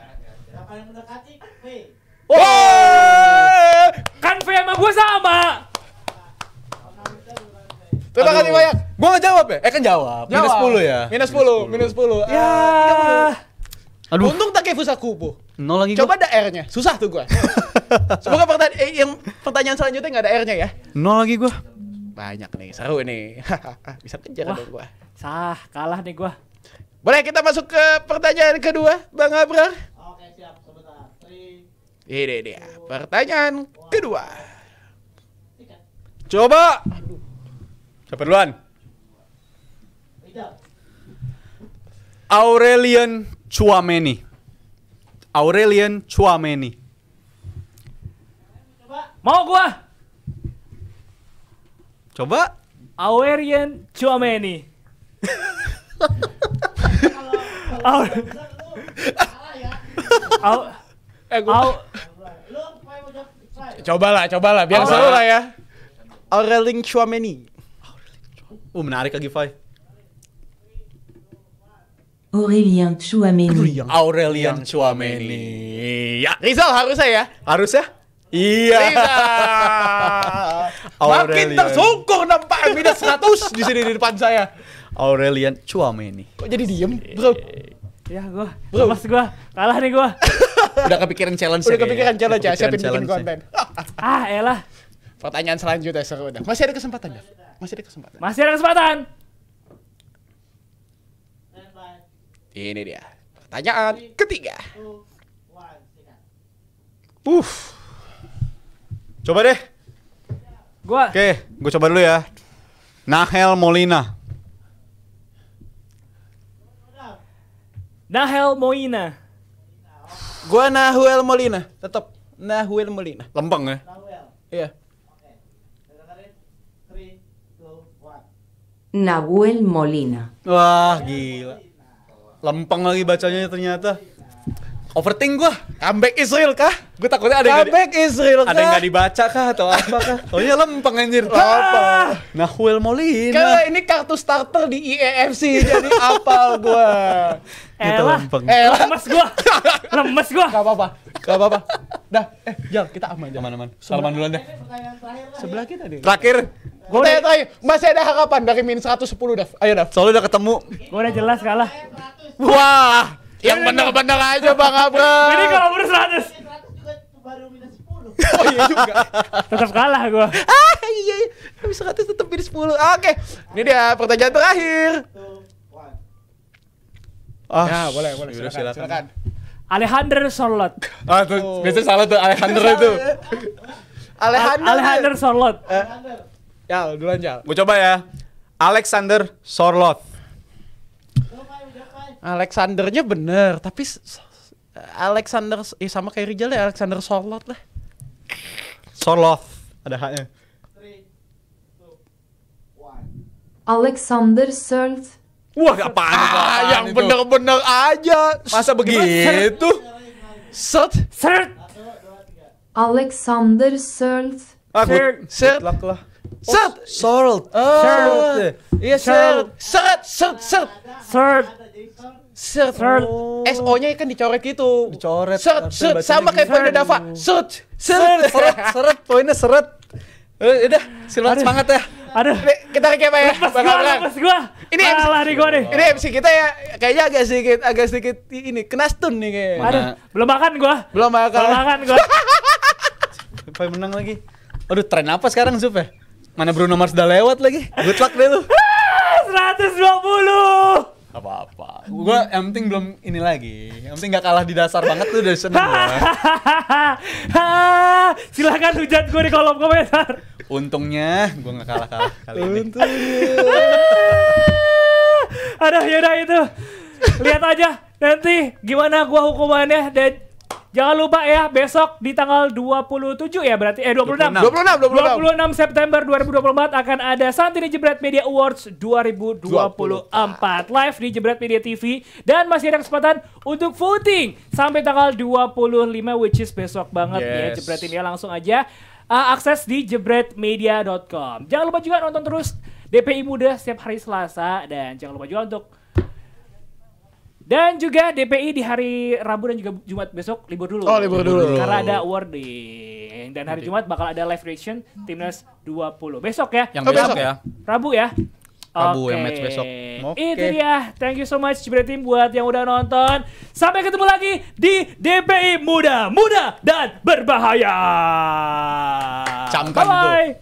Wah. Kan V sama gue sama. Terima kasih banyak. Gua nggak jawab ya? Kan jawab. Minus 10 ya? Minus 10. Ya. Aduh. Untung Takefusa Kubo. 0 lagi Coba ada R-nya. Susah tuh gua. Semoga pertanyaan selanjutnya nggak ada R-nya ya. 0 lagi gua. Banyak nih, seru nih. Bisa kejar dong gua. Kalah nih gua. Boleh kita masuk ke pertanyaan kedua, Bang Abrar? Oke, siap. Sebentar. 3, Ini dia, pertanyaan kedua. Coba. Siapa duluan? Aurelien Tchouameni. Mau gua. Coba. Aurelien Tchouameni. Cobalah, biar seru lah ya. Aurelien Tchouameni. Menarik lagi, Fai. Aurelien Tchouameni. Ya, Rizal harusnya ya. harus ya? Iya. Makin tersungkur nampak minus 100 di sini di depan saya. Aurelien Tchouameni. Kok jadi diem, bro? Ya gua. Kalah nih gua. Udah kepikiran challenge. Udah kepikiran challenge ya, siapin bikin konten. Elah. Pertanyaan selanjutnya seru udah. Masih ada kesempatan, Dav. Masih ada kesempatan. Masih ada kesempatan. Ini dia. Pertanyaan ketiga. Coba deh. Oke, gue coba dulu ya. Nahel Molina. Nahel Molina. Gua Nahuel Molina, tetap Nahuel Molina. Lempeng ya? Iya. Nahuel Molina. Wah, gila. Lempeng lagi bacanya ternyata. Overthink gua. Comeback Israel kah? Gue takutnya ada comeback Israel kah? Ada yang nggak dibaca kah atau apa kah? Soalnya lempeng anjir. Apa? Nahuel Molina. Kalau ini kartu starter di EAFC jadi apal gua. Lemes gua. Gak apa-apa. Dah, Jal, kita aman. Aman. Salaman duluan deh. Sebelah kita deh. Terakhir. Masih ada harapan dari min 110, Dav. Ayo, Dav. Soalnya udah ketemu. Gua udah jelas kalah. Wah, yang bener-bener aja Bang Abram. Ini kalau bener 100 juga baru minus 10. Oh iya juga. Tetap kalah gua. Iya. Habis 100 tetap minus 10. Oke. Ini dia pertanyaan terakhir. Ya, boleh. Silakan. Alejandro Sorloth. Tuh, biasanya salah tuh Alejandro itu. Alejandro Sorloth. Ya, duluan Jal. Gue coba ya. Alexander Sorloth. Alexandernya bener, tapi Alexander sama kayak Rizal ya, Alexander Sorloth lah. Sorloth, ada haknya. Alexander Sorloth. Wah, apaan yang bener-bener aja. Masa begitu? Sert. Alexander Sorloth. Sert. Sorloth. Iya, Sert. SO-nya kan dicoret gitu. Dicoret. Sert. Sama kayak poinnya Dava. Sert. Poinnya seret. Udah, semangat ya. Aduh, kita recap ya. Lepas gua. Ini MC kita ya kayaknya agak sedikit ini kena stun nih kayaknya. Aduh, belum makan gua. Sampai menang lagi. Aduh, tren apa sekarang Zup ya? Mana Bruno Mars udah lewat lagi. Good luck deh lu. 120. Apa-apa. Gua yang penting belum ini lagi. Yang penting gak kalah di dasar banget tuh udah seneng gua. Silakan hujat gua di kolom komentar. Untungnya gua gak kalah kali ini. Aduh, yaudah itu. Lihat aja nanti gimana gua hukumannya, dan jangan lupa ya, besok di tanggal 27 ya berarti 26 September 2024 akan ada Santri Jebret Media Awards 2024 live di Jebret Media TV, dan masih ada kesempatan untuk voting sampai tanggal 25, which is besok banget ya. Jebretin ya, langsung aja akses di jebretmedia.com. Jangan lupa juga nonton terus DPI Muda setiap hari Selasa, dan jangan lupa juga juga DPI di hari Rabu dan juga Jumat besok libur dulu. Libur dulu. Karena ada awarding. Dan hari Jumat bakal ada live reaction Timnas 20. Besok ya. Yang besok ya. Rabu ya. Rabu yang match besok. Itu dia. Thank you so much Jebret Team buat yang udah nonton. Sampai ketemu lagi di DPI Muda dan Berbahaya. Camkan bye.